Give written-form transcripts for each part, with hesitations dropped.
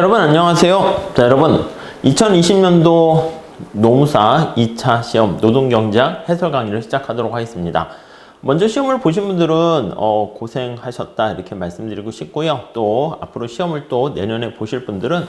여러분 안녕하세요. 자, 여러분 2020년도 노무사 2차 시험 노동경제학 해설 강의를 시작하도록 하겠습니다. 먼저 시험을 보신 분들은 고생하셨다 이렇게 말씀드리고 싶고요. 또 앞으로 시험을 또 내년에 보실 분들은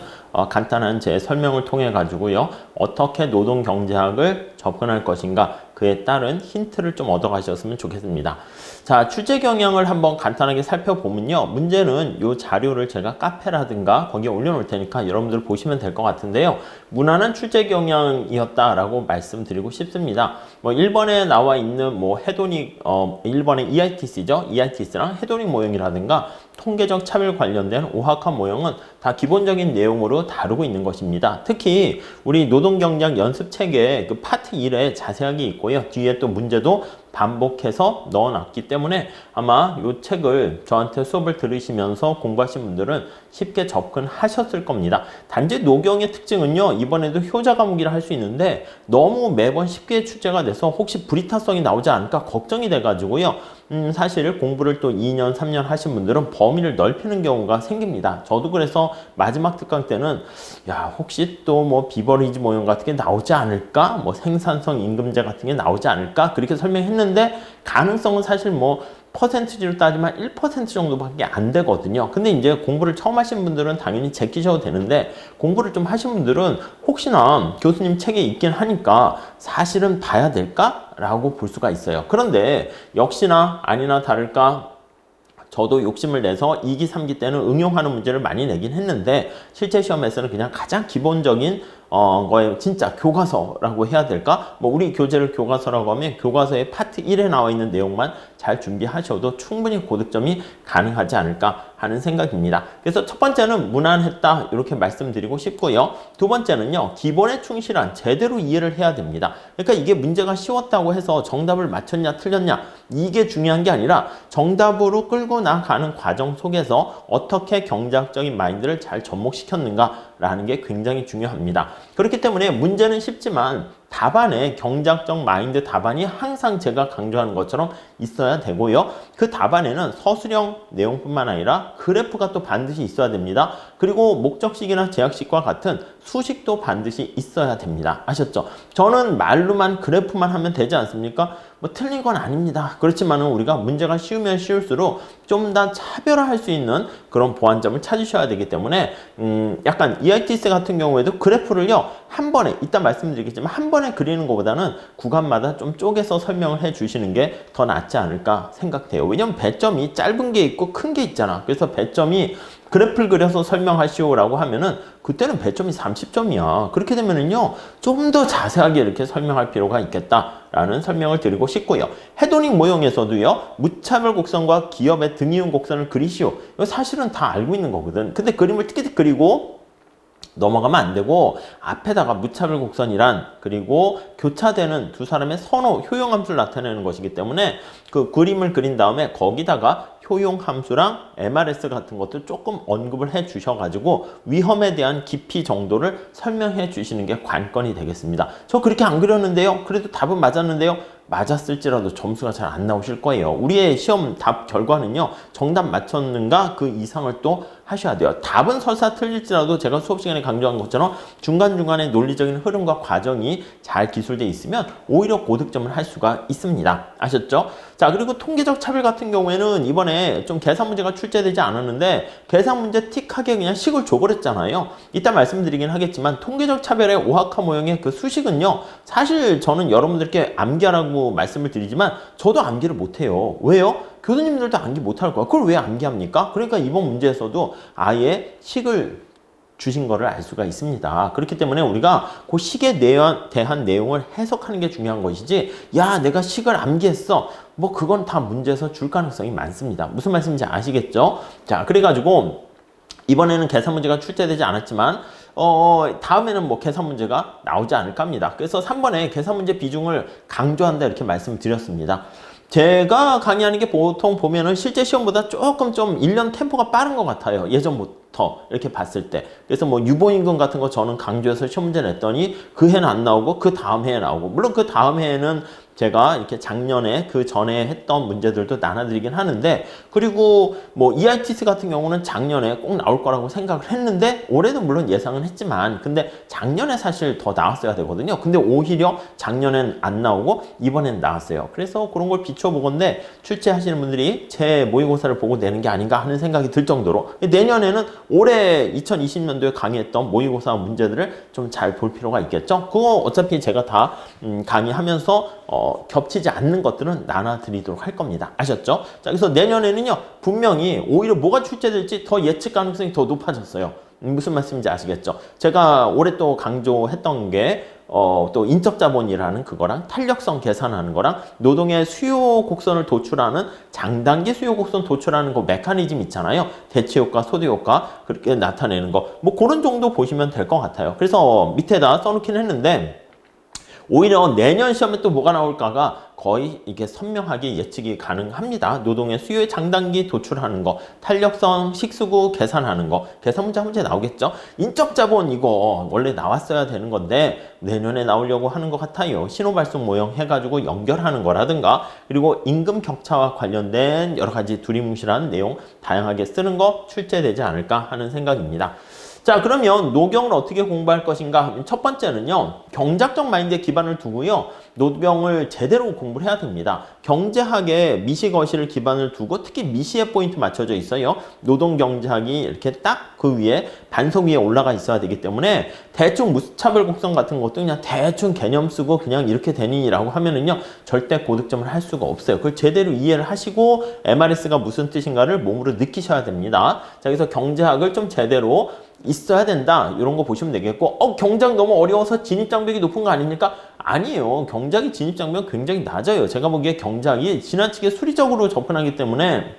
간단한 제 설명을 통해 가지고요. 어떻게 노동경제학을 접근할 것인가 그에 따른 힌트를 좀 얻어 가셨으면 좋겠습니다. 자, 출제 경향을 한번 간단하게 살펴보면요. 문제는 이 자료를 제가 카페라든가 거기에 올려놓을 테니까 여러분들 보시면 될 것 같은데요. 무난한 출제 경향이었다라고 말씀드리고 싶습니다. 뭐 1번에 나와 있는 뭐 해도닉 1번의 EITC죠. EITC랑 해도닉 모형이라든가 통계적 차별 관련된 오학화 모형은 다 기본적인 내용으로 다루고 있는 것입니다. 특히 우리 노동경제학 연습책에 그 파트 1에 자세하게 있고요. 뒤에 또 문제도 반복해서 넣어놨기 때문에 아마 이 책을 저한테 수업을 들으시면서 공부하신 분들은 쉽게 접근하셨을 겁니다. 단지 노경의 특징은요. 이번에도 효자 과목이라 할 수 있는데 너무 매번 쉽게 출제가 돼서 혹시 불이타성이 나오지 않을까 걱정이 돼가지고요. 사실 공부를 또 2년, 3년 하신 분들은 범위를 넓히는 경우가 생깁니다. 저도 그래서 마지막 특강 때는 야 혹시 또 뭐 비버리지 모형 같은 게 나오지 않을까? 뭐 생산성 임금제 같은 게 나오지 않을까? 그렇게 설명했는데 가능성은 사실 뭐 퍼센트지로 따지면 1% 정도밖에 안 되거든요. 근데 이제 공부를 처음 하신 분들은 당연히 제끼셔도 되는데 공부를 좀 하신 분들은 혹시나 교수님 책에 있긴 하니까 사실은 봐야 될까? 라고 볼 수가 있어요. 그런데 역시나 아니나 다를까 저도 욕심을 내서 2기, 3기 때는 응용하는 문제를 많이 내긴 했는데 실제 시험에서는 그냥 가장 기본적인 거에 진짜 교과서라고 해야 될까? 뭐 우리 교재를 교과서라고 하면 교과서의 파트 1에 나와 있는 내용만 잘 준비하셔도 충분히 고득점이 가능하지 않을까 하는 생각입니다. 그래서 첫 번째는 무난했다 이렇게 말씀드리고 싶고요. 두 번째는요. 기본에 충실한 제대로 이해를 해야 됩니다. 그러니까 이게 문제가 쉬웠다고 해서 정답을 맞췄냐 틀렸냐 이게 중요한 게 아니라 정답으로 끌고 나가는 과정 속에서 어떻게 경제학적인 마인드를 잘 접목시켰는가라는 게 굉장히 중요합니다. 그렇기 때문에 문제는 쉽지만 답안에 경제학적 마인드 답안이 항상 제가 강조하는 것처럼 있어야 되고요. 그 답안에는 서술형 내용뿐만 아니라 그래프가 또 반드시 있어야 됩니다. 그리고 목적식이나 제약식과 같은 수식도 반드시 있어야 됩니다. 아셨죠? 저는 말로만 그래프만 하면 되지 않습니까? 뭐 틀린 건 아닙니다. 그렇지만은 우리가 문제가 쉬우면 쉬울수록 좀 더 차별화할 수 있는 그런 보완점을 찾으셔야 되기 때문에 약간 EITC 같은 경우에도 그래프를요 한 번에 이따 말씀드리겠지만 한 번에 그리는 것보다는 구간마다 좀 쪼개서 설명을 해 주시는 게 더 낫지 않을까 생각돼요. 왜냐면 배점이 짧은 게 있고 큰 게 있잖아. 그래서 배점이 그래프를 그려서 설명하시오라고 하면은 그때는 배점이 30점이야. 그렇게 되면은요, 좀 더 자세하게 이렇게 설명할 필요가 있겠다라는 설명을 드리고 싶고요. 해도닉 모형에서도요, 무차별 곡선과 기업의 등이은 곡선을 그리시오. 이거 사실은 다 알고 있는 거거든. 근데 그림을 띠끼띠 그리고 넘어가면 안 되고 앞에다가 무차별 곡선이란 그리고 교차되는 두 사람의 선호, 효용함수를 나타내는 것이기 때문에 그 그림을 그린 다음에 거기다가 효용함수랑 MRS 같은 것도 조금 언급을 해 주셔가지고 위험에 대한 깊이 정도를 설명해 주시는 게 관건이 되겠습니다. 저 그렇게 안 그렸는데요. 그래도 답은 맞았는데요. 맞았을지라도 점수가 잘 안 나오실 거예요. 우리의 시험 답 결과는요. 정답 맞췄는가 그 이상을 또 하셔야 돼요. 답은 설사 틀릴지라도 제가 수업 시간에 강조한 것처럼 중간중간에 논리적인 흐름과 과정이 잘 기술되어 있으면 오히려 고득점을 할 수가 있습니다. 아셨죠? 자, 그리고 통계적 차별 같은 경우에는 이번에 좀 계산 문제가 출제되지 않았는데 계산 문제 틱하게 그냥 식을 줘버렸잖아요. 이따 말씀드리긴 하겠지만 통계적 차별의 오학화 모형의 그 수식은요. 사실 저는 여러분들께 암기하라고 말씀을 드리지만 저도 암기를 못해요. 왜요? 교수님들도 암기 못할 거야. 그걸 왜 암기합니까? 그러니까 이번 문제에서도 아예 식을 주신 거를 알 수가 있습니다. 그렇기 때문에 우리가 그 식에 대한 내용을 해석하는 게 중요한 것이지 야 내가 식을 암기했어 뭐 그건 다 문제에서 줄 가능성이 많습니다. 무슨 말씀인지 아시겠죠? 자 그래가지고 이번에는 계산 문제가 출제되지 않았지만 다음에는 뭐 계산 문제가 나오지 않을까 합니다. 그래서 3번에 계산 문제 비중을 강조한다 이렇게 말씀드렸습니다. 제가 강의하는 게 보통 보면은 실제 시험보다 조금 좀 1년 템포가 빠른 것 같아요. 부터 이렇게 봤을 때 그래서 뭐 유보임금 같은 거 저는 강조해서 시험 문제 냈더니 그 해는 안 나오고 그 다음 해에 나오고 물론 그 다음 해에는 제가 이렇게 작년에 그 전에 했던 문제들도 나눠드리긴 하는데 그리고 뭐 EITC 같은 경우는 작년에 꼭 나올 거라고 생각을 했는데 올해도 물론 예상은 했지만 근데 작년에 사실 더 나왔어야 되거든요. 근데 오히려 작년엔 안 나오고 이번엔 나왔어요. 그래서 그런 걸 비춰보건데 출제하시는 분들이 제 모의고사를 보고 내는 게 아닌가 하는 생각이 들 정도로 내년에는 올해 2020년도에 강의했던 모의고사 문제들을 좀 잘 볼 필요가 있겠죠. 그거 어차피 제가 다 강의하면서 겹치지 않는 것들은 나눠드리도록 할 겁니다. 아셨죠? 자, 그래서 내년에는요, 분명히 오히려 뭐가 출제될지 더 예측 가능성이 더 높아졌어요. 무슨 말씀인지 아시겠죠? 제가 올해 또 강조했던 게, 또 인적 자본이라는 그거랑 탄력성 계산하는 거랑 노동의 수요 곡선을 도출하는 장단기 수요 곡선 도출하는 거 메커니즘 있잖아요. 대치 효과, 소대 효과 그렇게 나타내는 거. 뭐 그런 정도 보시면 될 것 같아요. 그래서 밑에다 써놓긴 했는데 오히려 내년 시험에 또 뭐가 나올까가 거의 이게 선명하게 예측이 가능합니다. 노동의 수요의 장단기 도출하는 거, 탄력성 식수구 계산하는 거, 계산 문제 한 문제 나오겠죠? 인적 자본 이거 원래 나왔어야 되는 건데 내년에 나오려고 하는 것 같아요. 신호발송 모형 해가지고 연결하는 거라든가 그리고 임금 격차와 관련된 여러 가지 두리뭉실한 내용 다양하게 쓰는 거 출제되지 않을까 하는 생각입니다. 자, 그러면 노경을 어떻게 공부할 것인가? 첫 번째는요, 경제학적 마인드에 기반을 두고요, 노경을 제대로 공부를 해야 됩니다. 경제학에 미시거시를 기반을 두고 특히 미시에 포인트 맞춰져 있어요. 노동경제학이 이렇게 딱 그 위에 반석 위에 올라가 있어야 되기 때문에 대충 무차별 곡선 같은 것도 그냥 대충 개념 쓰고 그냥 이렇게 되니라고 하면은요, 절대 고득점을 할 수가 없어요. 그걸 제대로 이해를 하시고 MRS가 무슨 뜻인가를 몸으로 느끼셔야 됩니다. 자, 그래서 경제학을 좀 제대로 있어야 된다. 이런 거 보시면 되겠고 경제학 너무 어려워서 진입장벽이 높은 거 아닙니까? 아니에요. 경제학이 진입장벽 굉장히 낮아요. 제가 보기에 경제학이 지나치게 수리적으로 접근하기 때문에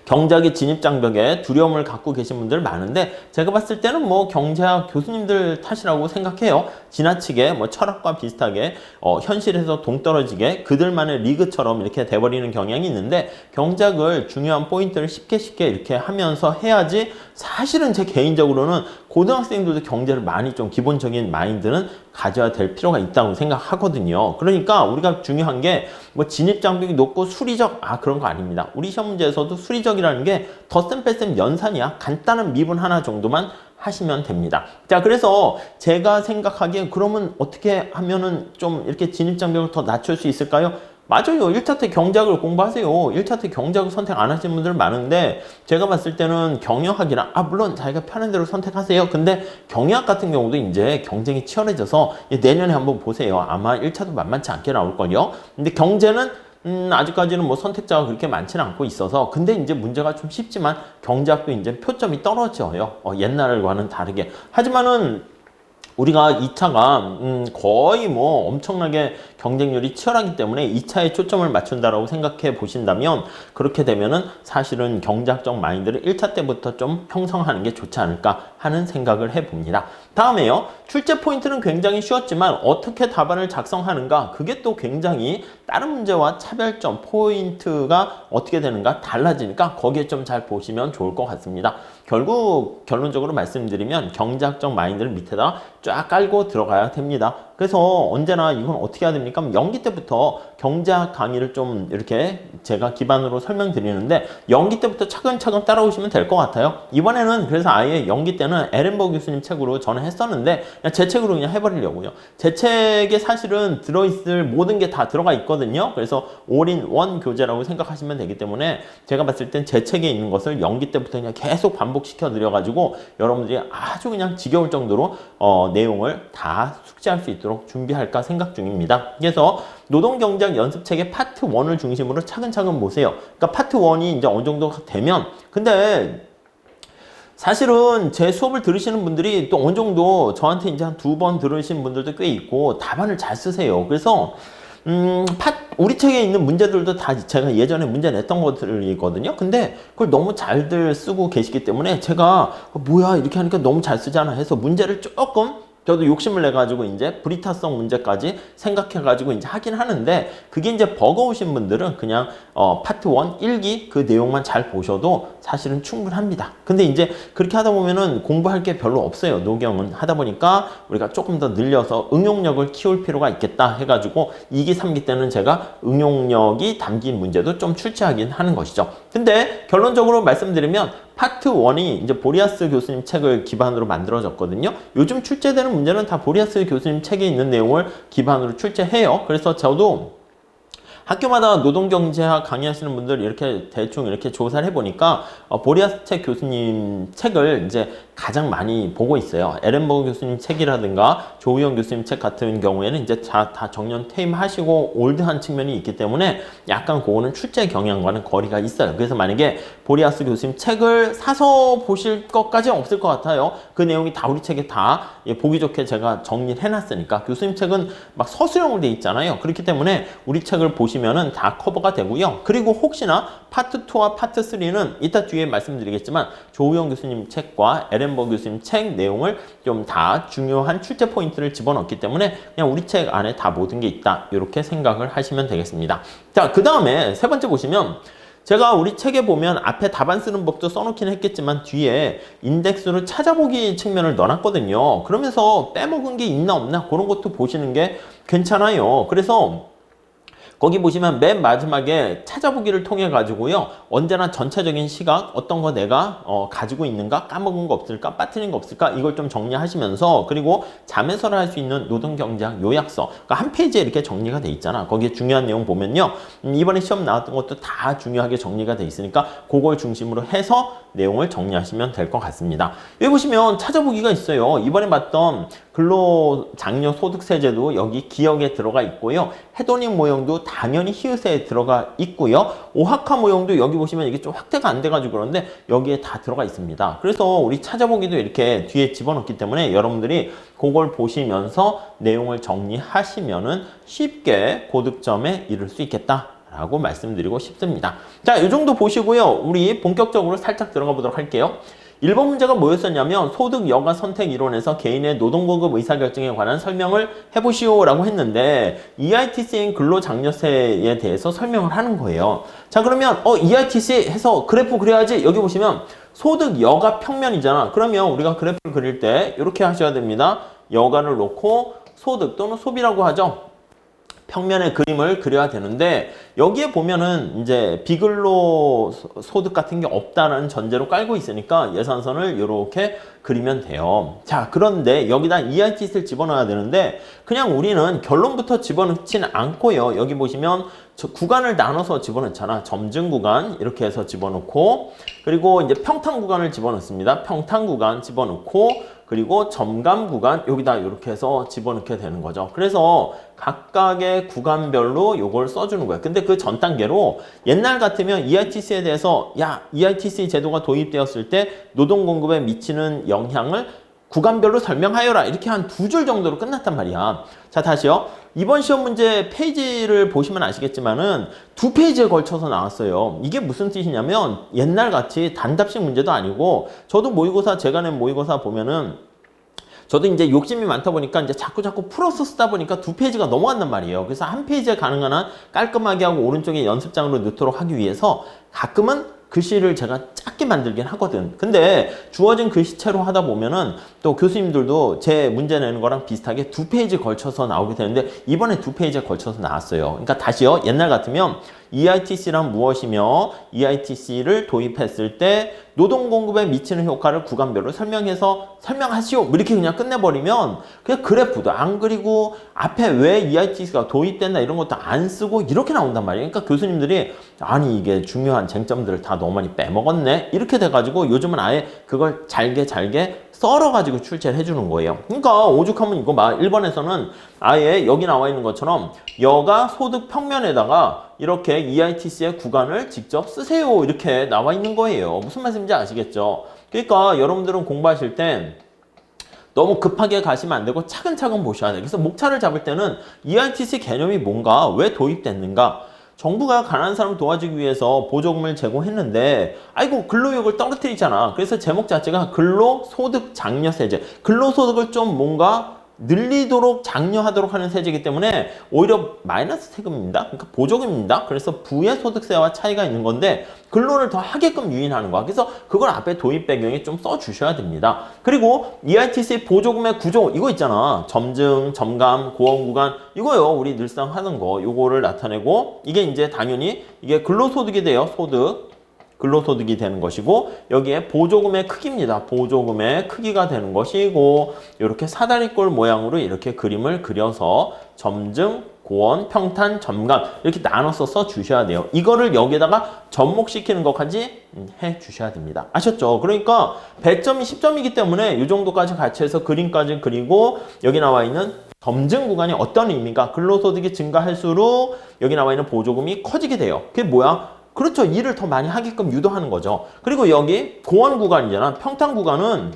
경제학의 진입장벽에 두려움을 갖고 계신 분들 많은데 제가 봤을 때는 뭐 경제학 교수님들 탓이라고 생각해요. 지나치게 뭐 철학과 비슷하게 현실에서 동떨어지게 그들만의 리그처럼 이렇게 돼버리는 경향이 있는데 경제학을 중요한 포인트를 쉽게 이렇게 하면서 해야지 사실은 제 개인적으로는 고등학생들도 경제를 많이 좀 기본적인 마인드는 가져야 될 필요가 있다고 생각하거든요. 그러니까 우리가 중요한 게 뭐 진입장벽이 높고 수리적 그런 거 아닙니다. 우리 시험 문제에서도 수리적이라는 게 덧셈 뺄셈 연산이야. 간단한 미분 하나 정도만 하시면 됩니다. 자, 그래서 제가 생각하기에 그러면 어떻게 하면은 좀 이렇게 진입장벽을 더 낮출 수 있을까요? 맞아요. 1차 때 경제학을 공부하세요. 1차 때 경제학을 선택 안 하시는 분들 많은데 제가 봤을 때는 경영학이랑 물론 자기가 편한 대로 선택하세요. 근데 경영학 같은 경우도 이제 경쟁이 치열해져서 내년에 한번 보세요. 아마 1차도 만만치 않게 나올걸요. 근데 경제는 아직까지는 뭐 선택자가 그렇게 많지는 않고 있어서 근데 이제 문제가 좀 쉽지만 경제학도 이제 표점이 떨어져요. 옛날과는 다르게. 하지만은 우리가 2차가 거의 뭐 엄청나게 경쟁률이 치열하기 때문에 2차에 초점을 맞춘다라고 생각해 보신다면 그렇게 되면은 사실은 경제학적 마인드를 1차 때부터 좀 형성하는 게 좋지 않을까 하는 생각을 해봅니다. 다음에요. 출제 포인트는 굉장히 쉬웠지만 어떻게 답안을 작성하는가 그게 또 굉장히 다른 문제와 차별점 포인트가 어떻게 되는가 달라지니까 거기에 좀 잘 보시면 좋을 것 같습니다. 결국 결론적으로 말씀드리면 경제학적 마인드를 밑에다 쫙 깔고 들어가야 됩니다. 그래서 언제나 이건 어떻게 해야 됩니까? 연기 때부터 경제학 강의를 좀 이렇게 제가 기반으로 설명드리는데 연기 때부터 차근차근 따라오시면 될 것 같아요. 이번에는 그래서 아예 연기 때는 에렌버 교수님 책으로 저는 했었는데 그냥 제 책으로 그냥 해버리려고요. 제 책에 사실은 들어있을 모든 게 다 들어가 있거든요. 그래서 올인원 교재라고 생각하시면 되기 때문에 제가 봤을 땐 제 책에 있는 것을 연기 때부터 그냥 계속 반복시켜 드려가지고 여러분들이 아주 그냥 지겨울 정도로 내용을 다 숙지할 수 있도록 준비할까 생각 중입니다. 그래서 노동경제학 연습책의 파트 1을 중심으로 차근차근 보세요. 그러니까 파트 1이 이제 어느 정도 되면 근데 사실은 제 수업을 들으시는 분들이 또 어느 정도 저한테 이제 한 2번 들으신 분들도 꽤 있고 답안을 잘 쓰세요. 그래서 우리 책에 있는 문제들도 다 제가 예전에 문제 냈던 것들이거든요. 근데 그걸 너무 잘들 쓰고 계시기 때문에 제가 뭐야 이렇게 하니까 너무 잘 쓰잖아 해서 문제를 조금 저도 욕심을 내가지고 이제 불이타성 문제까지 생각해가지고 이제 하긴 하는데, 그게 이제 버거우신 분들은 그냥 파트 1, 1기 그 내용만 잘 보셔도 사실은 충분합니다. 근데 이제 그렇게 하다 보면은 공부할 게 별로 없어요. 노경은 하다 보니까 우리가 조금 더 늘려서 응용력을 키울 필요가 있겠다 해가지고 2기, 3기 때는 제가 응용력이 담긴 문제도 좀 출제하긴 하는 것이죠. 근데 결론적으로 말씀드리면 파트 1이 이제 보리아스 교수님 책을 기반으로 만들어졌거든요. 요즘 출제되는 문제는 다 보리아스 교수님 책에 있는 내용을 기반으로 출제해요. 그래서 저도 학교마다 노동경제학 강의하시는 분들 이렇게 대충 이렇게 조사를 해보니까 보리아스 책 교수님 책을 이제 가장 많이 보고 있어요. 에렌버그 교수님 책이라든가 조우영 교수님 책 같은 경우에는 이제 다 정년 퇴임하시고 올드한 측면이 있기 때문에 약간 그거는 출제 경향과는 거리가 있어요. 그래서 만약에 보리아스 교수님 책을 사서 보실 것까지는 없을 것 같아요. 그 내용이 다 우리 책에 다 보기 좋게 제가 정리를 해놨으니까. 교수님 책은 막 서술형으로 돼 있잖아요. 그렇기 때문에 우리 책을 보시면은 다 커버가 되고요. 그리고 혹시나 파트 2와 파트 3는 이따 뒤에 말씀드리겠지만 조우영 교수님 책과 에렌버그 교수님 책 내용을 좀 다 중요한 출제 포인트를 집어넣기 때문에 그냥 우리 책 안에 다 모든 게 있다, 이렇게 생각을 하시면 되겠습니다. 자, 그 다음에 세 번째 보시면 제가 우리 책에 보면 앞에 답안 쓰는 법도 써놓긴 했겠지만 뒤에 인덱스로 찾아보기 측면을 넣어놨거든요. 그러면서 빼먹은 게 있나 없나 그런 것도 보시는 게 괜찮아요. 그래서 거기 보시면 맨 마지막에 찾아보기를 통해 가지고요, 언제나 전체적인 시각, 어떤 거 내가 가지고 있는가, 까먹은 거 없을까, 빠뜨린 거 없을까, 이걸 좀 정리하시면서, 그리고 잠에서나 할 수 있는 노동경제학 요약서, 그러니까 한 페이지에 이렇게 정리가 돼 있잖아. 거기에 중요한 내용 보면요, 이번에 시험 나왔던 것도 다 중요하게 정리가 돼 있으니까 그걸 중심으로 해서 내용을 정리하시면 될 것 같습니다. 여기 보시면 찾아보기가 있어요. 이번에 봤던 근로장려소득세제도 여기 기억에 들어가 있고요. 해돈익 모형도 당연히 히읗에 들어가 있고요. 오학화 모형도 여기 보시면 이게 좀 확대가 안 돼가지고 그런데 여기에 다 들어가 있습니다. 그래서 우리 찾아보기도 이렇게 뒤에 집어넣기 때문에 여러분들이 그걸 보시면서 내용을 정리하시면은 쉽게 고득점에 이를 수 있겠다 라고 말씀드리고 싶습니다. 자, 이 정도 보시고요. 우리 본격적으로 살짝 들어가 보도록 할게요. 1번 문제가 뭐였었냐면 소득 여가 선택 이론에서 개인의 노동공급 의사결정에 관한 설명을 해보시오 라고 했는데 EITC인 근로장려세에 대해서 설명을 하는 거예요. 자, 그러면 EITC 해서 그래프 그려야지. 여기 보시면 소득 여가 평면이잖아. 그러면 우리가 그래프를 그릴 때 이렇게 하셔야 됩니다. 여가를 놓고 소득 또는 소비라고 하죠. 평면의 그림을 그려야 되는데 여기에 보면은 이제 비근로 소득 같은 게 없다는 전제로 깔고 있으니까 예산선을 이렇게 그리면 돼요. 자, 그런데 여기다 EITC를 집어넣어야 되는데 그냥 우리는 결론부터 집어넣지는 않고요. 여기 보시면 구간을 나눠서 집어넣잖아. 점증 구간 이렇게 해서 집어넣고, 그리고 이제 평탄 구간을 집어넣습니다. 평탄 구간 집어넣고, 그리고 점감 구간 여기다 이렇게 해서 집어넣게 되는 거죠. 그래서 각각의 구간별로 요걸 써주는 거예요. 근데 그 전 단계로 옛날 같으면 EITC에 대해서 EITC 제도가 도입되었을 때 노동 공급에 미치는 영향을 구간별로 설명하여라, 이렇게 한 2줄 정도로 끝났단 말이야. 자, 다시요. 이번 시험 문제 페이지를 보시면 아시겠지만은 2페이지에 걸쳐서 나왔어요. 이게 무슨 뜻이냐면 옛날 같이 단답식 문제도 아니고, 저도 모의고사, 제가 낸 모의고사 보면은 저도 이제 욕심이 많다 보니까 이제 자꾸 풀어서 쓰다 보니까 2페이지가 넘어간단 말이에요. 그래서 한 페이지에 가능한 한 깔끔하게 하고 오른쪽에 연습장으로 넣도록 하기 위해서 가끔은 글씨를 제가 작게 만들긴 하거든. 근데 주어진 글씨체로 하다 보면은 또 교수님들도 제 문제 내는 거랑 비슷하게 2페이지 걸쳐서 나오게 되는데 이번에 2페이지에 걸쳐서 나왔어요. 그러니까 다시요. 옛날 같으면 EITC란 무엇이며 EITC를 도입했을 때 노동 공급에 미치는 효과를 구간별로 설명하시오, 이렇게 그냥 끝내버리면 그냥 그래프도 안 그리고 앞에 왜 EITC가 도입된다 이런 것도 안 쓰고 이렇게 나온단 말이에요. 그러니까 교수님들이 아니 이게 중요한 쟁점들을 다 너무 많이 빼먹었네 이렇게 돼가지고 요즘은 아예 그걸 잘게 썰어가지고 출제를 해주는 거예요. 그러니까 오죽하면 이거 1번에서는 아예 여기 나와 있는 것처럼 여가 소득 평면에다가 이렇게 EITC의 구간을 직접 쓰세요 이렇게 나와 있는 거예요. 무슨 말씀인지 아시겠죠? 그러니까 여러분들은 공부하실 때 너무 급하게 가시면 안 되고 차근차근 보셔야 돼요. 그래서 목차를 잡을 때는 EITC 개념이 뭔가, 왜 도입됐는가, 정부가 가난한 사람 도와주기 위해서 보조금을 제공했는데 아이고 근로욕을 떨어뜨리잖아. 그래서 제목 자체가 근로소득 장려세제, 근로소득을 좀 뭔가 늘리도록 장려하도록 하는 세제이기 때문에 오히려 마이너스 세금입니다. 그러니까 보조금입니다. 그래서 부의 소득세와 차이가 있는 건데 근로를 더 하게끔 유인하는 거야. 그래서 그걸 앞에 도입 배경에 좀 써주셔야 됩니다. 그리고 EITC 보조금의 구조 이거 있잖아. 점증, 점감, 고원 구간 이거요. 우리 늘상 하는 거 요거를 나타내고 이게 이제 당연히 이게 근로소득이 돼요. 소득. 근로소득이 되는 것이고 여기에 보조금의 크기입니다. 보조금의 크기가 되는 것이고 이렇게 사다리꼴 모양으로 이렇게 그림을 그려서 점증, 고원, 평탄, 점감 이렇게 나눠서 써주셔야 돼요. 이거를 여기다가 접목시키는 것까지 해주셔야 됩니다. 아셨죠? 그러니까 배점이 10점이기 때문에 이 정도까지 같이 해서 그림까지 그리고 여기 나와 있는 점증 구간이 어떤 의미가 근로소득이 증가할수록 여기 나와 있는 보조금이 커지게 돼요. 그게 뭐야? 그렇죠. 일을 더 많이 하게끔 유도하는 거죠. 그리고 여기 고원 구간이잖아. 평탄 구간은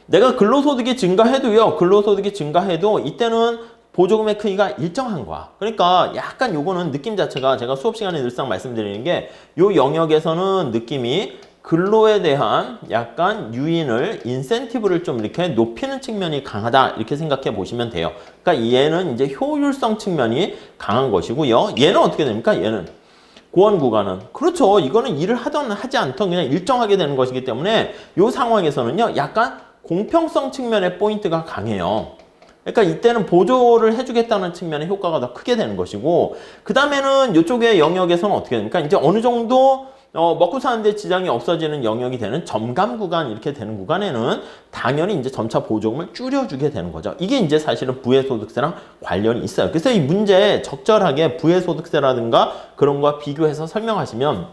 내가 근로소득이 증가해도요. 근로소득이 증가해도 이때는 보조금의 크기가 일정한 거야. 그러니까 약간 요거는 느낌 자체가 제가 수업 시간에 늘상 말씀드리는 게 요 영역에서는 느낌이 근로에 대한 약간 유인을 인센티브를 좀 이렇게 높이는 측면이 강하다 이렇게 생각해 보시면 돼요. 그러니까 얘는 이제 효율성 측면이 강한 것이고요. 얘는 어떻게 됩니까? 얘는 고원 구간은 그렇죠. 이거는 일을 하던 하지 않던 그냥 일정하게 되는 것이기 때문에 이 상황에서는요. 약간 공평성 측면의 포인트가 강해요. 그러니까 이때는 보조를 해주겠다는 측면의 효과가 더 크게 되는 것이고 그 다음에는 이쪽의 영역에서는 어떻게 됩니까? 이제 어느 정도 먹고 사는데 지장이 없어지는 영역이 되는 점감 구간 이렇게 되는 구간에는 당연히 이제 점차 보조금을 줄여주게 되는 거죠. 이게 이제 사실은 부의소득세랑 관련이 있어요. 그래서 이 문제 적절하게 부의소득세라든가 그런 거와 비교해서 설명하시면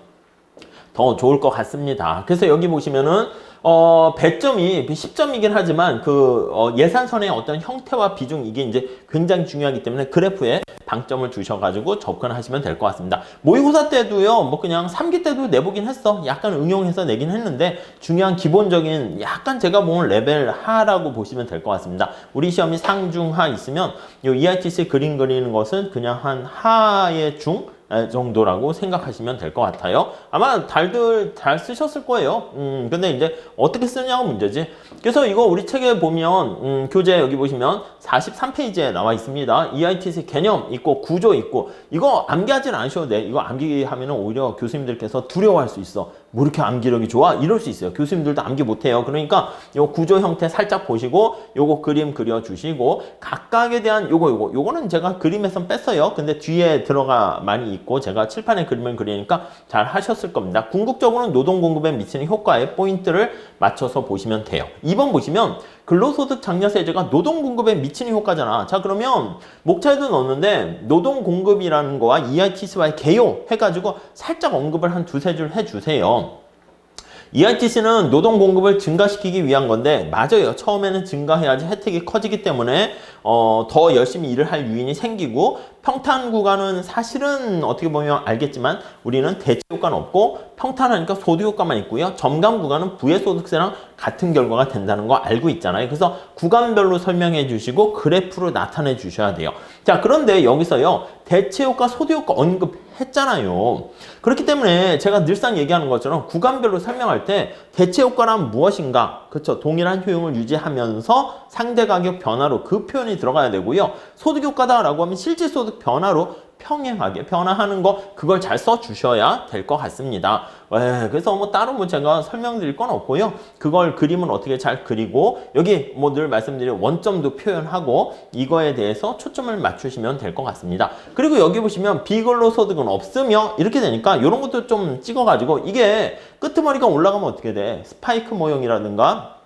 더 좋을 것 같습니다. 그래서 여기 보시면은 배점이 10점이긴 하지만 예산선의 어떤 형태와 비중 이게 이제 굉장히 중요하기 때문에 그래프에 방점을 주셔가지고 접근하시면 될 것 같습니다. 모의고사 때도요, 뭐 그냥 3기 때도 내보긴 했어. 약간 응용해서 내긴 했는데 중요한 기본적인 약간 제가 보면 레벨 하라고 보시면 될 것 같습니다. 우리 시험이 상중하 있으면 이 EITC 그림 그리는 것은 그냥 한 하의 중 정도라고 생각하시면 될 것 같아요. 아마 달들 잘 쓰셨을 거예요. 근데 이제 어떻게 쓰냐가 문제지. 그래서 이거 우리 책에 보면 교재 여기 보시면 43페이지에 나와 있습니다. EITC 개념 있고 구조 있고 이거 암기하진 않으셔도 돼. 이거 암기하면 오히려 교수님들께서 두려워할 수 있어. 뭐 이렇게 암기력이 좋아? 이럴 수 있어요. 교수님들도 암기 못해요. 그러니까 요 구조 형태 살짝 보시고 요거 그림 그려주시고 각각에 대한 요거는 제가 그림에선 뺐어요. 근데 뒤에 들어가 많이 있고 제가 칠판에 그림을 그리니까 잘 하셨을 겁니다. 궁극적으로는 노동 공급에 미치는 효과에 포인트를 맞춰서 보시면 돼요. 2번 보시면 근로소득 장려세제가 노동 공급에 미치는 효과잖아. 자, 그러면 목차에도 넣었는데 노동 공급이라는 거와 EITC와의 개요 해가지고 살짝 언급을 한 두세 줄 해주세요. EITC는 노동 공급을 증가시키기 위한 건데 맞아요. 처음에는 증가해야지 혜택이 커지기 때문에 더 열심히 일을 할 유인이 생기고 평탄 구간은 사실은 어떻게 보면 알겠지만 우리는 대체 효과는 없고 평탄하니까 소득 효과만 있고요. 점감 구간은 부의소득세랑 같은 결과가 된다는 거 알고 있잖아요. 그래서 구간별로 설명해 주시고 그래프로 나타내 주셔야 돼요. 자, 그런데 여기서요. 대체 효과, 소득 효과 언급했잖아요. 그렇기 때문에 제가 늘상 얘기하는 것처럼 구간별로 설명할 때 대체 효과란 무엇인가? 그렇죠. 동일한 효용을 유지하면서 상대 가격 변화로 그 표현이 들어가야 되고요. 소득 효과다라고 하면 실질 소득 변화로 평행하게 변화하는 거 그걸 잘 써주셔야 될 것 같습니다. 그래서 뭐 따로 뭐 제가 설명드릴 건 없고요. 그걸 그림은 어떻게 잘 그리고 여기 뭐 늘 말씀드린 원점도 표현하고 이거에 대해서 초점을 맞추시면 될 것 같습니다. 그리고 여기 보시면 비근로소득은 없으며 이렇게 되니까 이런 것도 좀 찍어가지고 이게 끄트머리가 올라가면 어떻게 돼? 스파이크 모형이라든가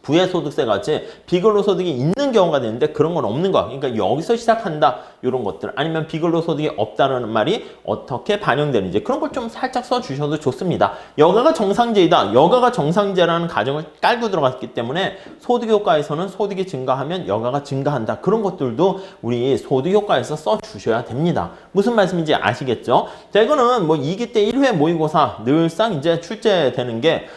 부의소득세 같이 비근로소득이 있는 경우가 되는데 그런 건 없는 거야. 그러니까 여기서 시작한다 이런 것들 아니면 비근로소득이 없다는 말이 어떻게 반영되는지 그런 걸 좀 살짝 써주셔도 좋습니다. 여가가 정상제이다. 여가가 정상제라는 가정을 깔고 들어갔기 때문에 소득효과에서는 소득이 증가하면 여가가 증가한다. 그런 것들도 우리 소득효과에서 써주셔야 됩니다. 무슨 말씀인지 아시겠죠? 자, 이거는 뭐 2기 때 1회 모의고사 늘상 이제 출제되는 게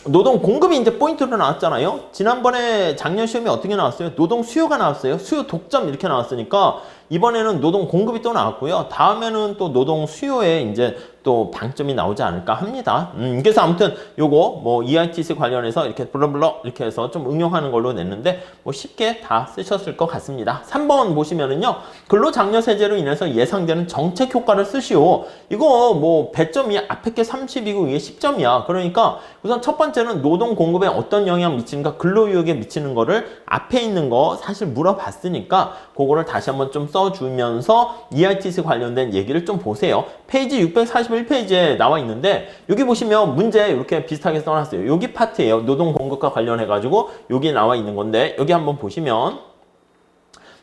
노동 공급이 이제 포인트로 나왔잖아요. 지난번에 작년 시험이 어떻게 나왔어요? 노동 수요가 나왔어요. 수요 독점 이렇게 나왔으니까 이번에는 노동 공급이 또 나왔고요. 다음에는 또 노동 수요에 이제 또 방점이 나오지 않을까 합니다. 그래서 아무튼 요거 뭐 EITC 관련해서 이렇게 블러블러 이렇게 해서 좀 응용하는 걸로 냈는데 뭐 쉽게 다 쓰셨을 것 같습니다. 3번 보시면은요. 근로장려세제로 인해서 예상되는 정책 효과를 쓰시오. 이거 뭐 배점이 앞에 게 30이고 위에 10점이야. 그러니까 우선 첫 번째는 노동 공급에 어떤 영향 미치는가, 근로유역에 미치는 거를 앞에 있는 거 사실 물어봤으니까 그거를 다시 한번 좀 써주면서 EITC 관련된 얘기를 좀 보세요. 페이지 641페이지에 나와 있는데 여기 보시면 문제 이렇게 비슷하게 써놨어요. 여기 파트예요. 노동 공급과 관련해가지고 여기 나와 있는 건데 여기 한번 보시면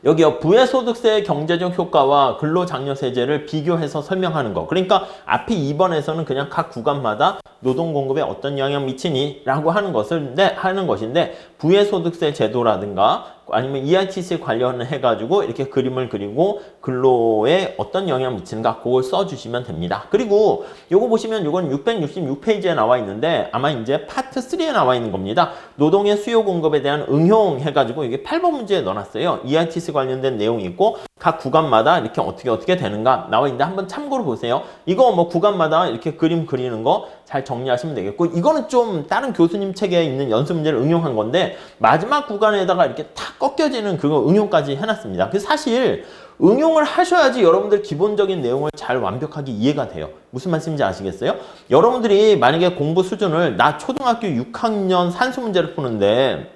여기요. 부의소득세의 경제적 효과와 근로장려세제를 비교해서 설명하는 거. 그러니까 앞에 2번에서는 그냥 각 구간마다 노동 공급에 어떤 영향 미치니? 라고 하는 것인데 부의소득세 제도라든가 아니면 EITC 관련해가지고 이렇게 그림을 그리고 근로에 어떤 영향 미치는가 그걸 써주시면 됩니다. 그리고 요거 보시면 요건 666페이지에 나와 있는데 아마 이제 파트 3에 나와 있는 겁니다. 노동의 수요 공급에 대한 응용 해가지고 이게 8번 문제에 넣어놨어요. EITC 관련된 내용이 있고 각 구간마다 이렇게 어떻게 되는가 나와 있는데 한번 참고로 보세요. 이거 뭐 구간마다 이렇게 그림 그리는 거 잘 정리하시면 되겠고 이거는 좀 다른 교수님 책에 있는 연습 문제를 응용한 건데 마지막 구간에다가 이렇게 탁 꺾여지는 그거 응용까지 해놨습니다. 그래서 사실 응용을 하셔야지 여러분들 기본적인 내용을 잘 완벽하게 이해가 돼요. 무슨 말씀인지 아시겠어요? 여러분들이 만약에 공부 수준을 나 초등학교 6학년 산수 문제를 푸는데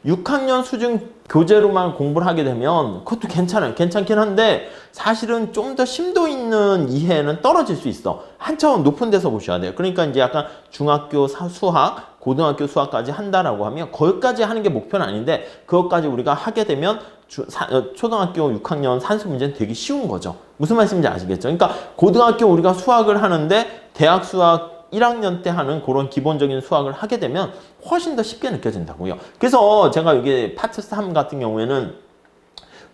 6학년 수준 교재로만 공부를 하게 되면 그것도 괜찮아요. 괜찮긴 한데 사실은 좀 더 심도 있는 이해는 떨어질 수 있어. 한 차원 높은 데서 보셔야 돼요. 그러니까 이제 약간 중학교 수학, 고등학교 수학까지 한다라고 하면 거기까지 하는 게 목표는 아닌데 그것까지 우리가 하게 되면 초등학교 6학년 산수 문제는 되게 쉬운 거죠. 무슨 말씀인지 아시겠죠? 그러니까 고등학교 우리가 수학을 하는데 대학 수학 1학년 때 하는 그런 기본적인 수학을 하게 되면 훨씬 더 쉽게 느껴진다고요. 그래서 제가 여기 파트 3 같은 경우에는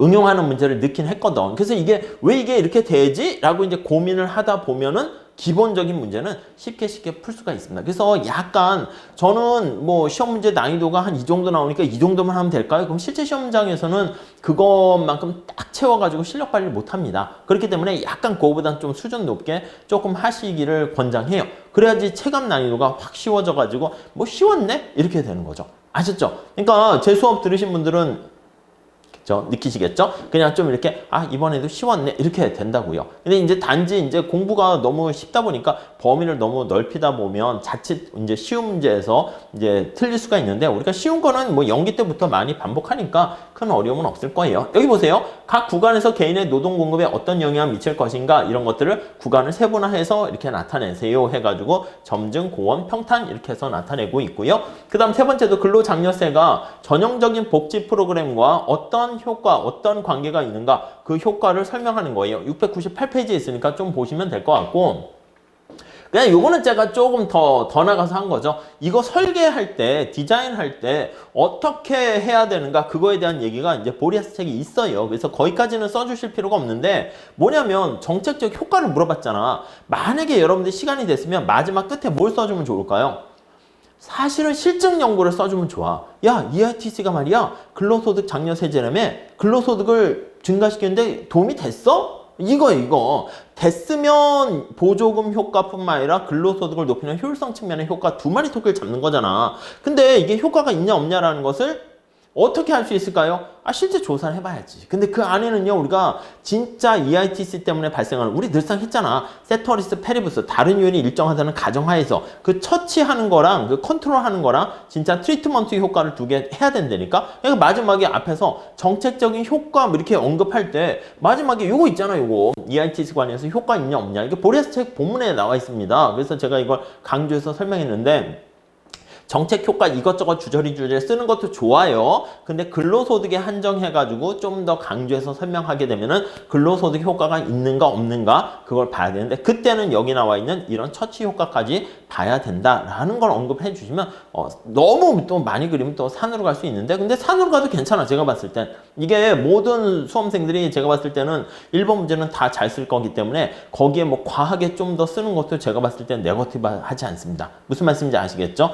응용하는 문제를 넣긴 했거든. 그래서 이게 왜 이게 이렇게 되지? 라고 이제 고민을 하다 보면은 기본적인 문제는 쉽게 풀 수가 있습니다. 그래서 약간 저는 뭐 시험 문제 난이도가 한 이 정도 나오니까 이 정도만 하면 될까요? 그럼 실제 시험장에서는 그것만큼 딱 채워가지고 실력 발휘를 못합니다. 그렇기 때문에 약간 그거보다는 좀 수준 높게 조금 하시기를 권장해요. 그래야지 체감 난이도가 확 쉬워져가지고 뭐 쉬웠네? 이렇게 되는 거죠. 아셨죠? 그러니까 제 수업 들으신 분들은 느끼시겠죠? 그냥 좀 이렇게 이번에도 쉬웠네 이렇게 된다고요. 근데 이제 단지 이제 공부가 너무 쉽다 보니까 범위를 너무 넓히다 보면 자칫 이제 쉬운 문제에서 이제 틀릴 수가 있는데 우리가 쉬운 거는 뭐 연기 때부터 많이 반복하니까 큰 어려움은 없을 거예요. 여기 보세요. 각 구간에서 개인의 노동 공급에 어떤 영향을 미칠 것인가 이런 것들을 구간을 세분화해서 이렇게 나타내세요 해가지고 점증, 고원, 평탄 이렇게 해서 나타내고 있고요. 그 다음 세 번째도 근로장려세가 전형적인 복지 프로그램과 어떤 효과, 어떤 관계가 있는가 그 효과를 설명하는 거예요. 698페이지에 있으니까 좀 보시면 될 것 같고 그냥 요거는 제가 조금 더 나가서 한 거죠. 이거 설계할 때, 디자인할 때 어떻게 해야 되는가 그거에 대한 얘기가 이제 보리아스 책이 있어요. 그래서 거기까지는 써주실 필요가 없는데 뭐냐면 정책적 효과를 물어봤잖아. 만약에 여러분들 시간이 됐으면 마지막 끝에 뭘 써주면 좋을까요? 사실은 실증 연구를 써주면 좋아. 야, EITC가 말이야 근로소득 장려세제라며 근로소득을 증가시키는데 도움이 됐어? 이거 됐으면 보조금 효과뿐만 아니라 근로소득을 높이는 효율성 측면의 효과 두 마리 토끼를 잡는 거잖아. 근데 이게 효과가 있냐 없냐라는 것을 어떻게 할 수 있을까요? 실제 조사를 해봐야지. 근데 그 안에는요, 우리가 진짜 EITC 때문에 발생하는, 우리 늘상 했잖아. 세터리스, 페리부스, 다른 요인이 일정하다는 가정하에서 그 처치하는 거랑 그 컨트롤하는 거랑 진짜 트리트먼트 효과를 두 개 해야 된다니까? 그러니까 마지막에 앞에서 정책적인 효과 뭐 이렇게 언급할 때 마지막에 요거 있잖아, 요거. EITC 관련해서 효과 있냐 없냐. 이게 보리아스 책 본문에 나와 있습니다. 그래서 제가 이걸 강조해서 설명했는데 정책 효과 이것저것 주저리 쓰는 것도 좋아요. 근데 근로소득에 한정해가지고 좀 더 강조해서 설명하게 되면은 근로소득 효과가 있는가 없는가 그걸 봐야 되는데 그때는 여기 나와 있는 이런 처치 효과까지 봐야 된다라는 걸 언급해 주시면 너무 또 많이 그리면 또 산으로 갈 수 있는데 근데 산으로 가도 괜찮아. 제가 봤을 땐 이게 모든 수험생들이 제가 봤을 때는 1번 문제는 다 잘 쓸 거기 때문에 거기에 뭐 과하게 좀 더 쓰는 것도 제가 봤을 땐 네거티브 하지 않습니다. 무슨 말씀인지 아시겠죠?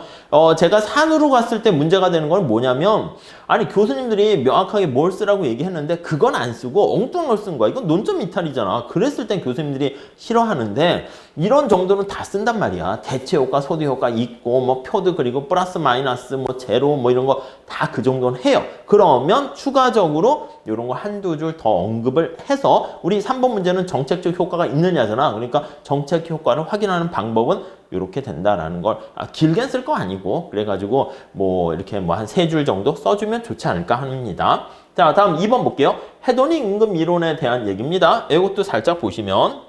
제가 산으로 갔을 때 문제가 되는 건 뭐냐면 아니 교수님들이 명확하게 뭘 쓰라고 얘기했는데 그건 안 쓰고 엉뚱한 걸 쓴 거야. 이건 논점 이탈이잖아. 그랬을 땐 교수님들이 싫어하는데 이런 정도는 다 쓴단 말이야. 대체 효과, 소득 효과 있고 뭐 표도 그리고 플러스 마이너스 뭐 제로 뭐 이런 거 다 그 정도는 해요. 그러면 추가적으로 이런 거 한두 줄 더 언급을 해서 우리 3번 문제는 정책적 효과가 있느냐잖아. 그러니까 정책 효과를 확인하는 방법은 이렇게 된다라는 걸 길게 쓸 거 아니고 그래가지고 뭐 이렇게 뭐 한 3줄 정도 써주면 좋지 않을까 합니다. 자, 다음 2번 볼게요. 해더닝 임금 이론에 대한 얘기입니다. 이것도 살짝 보시면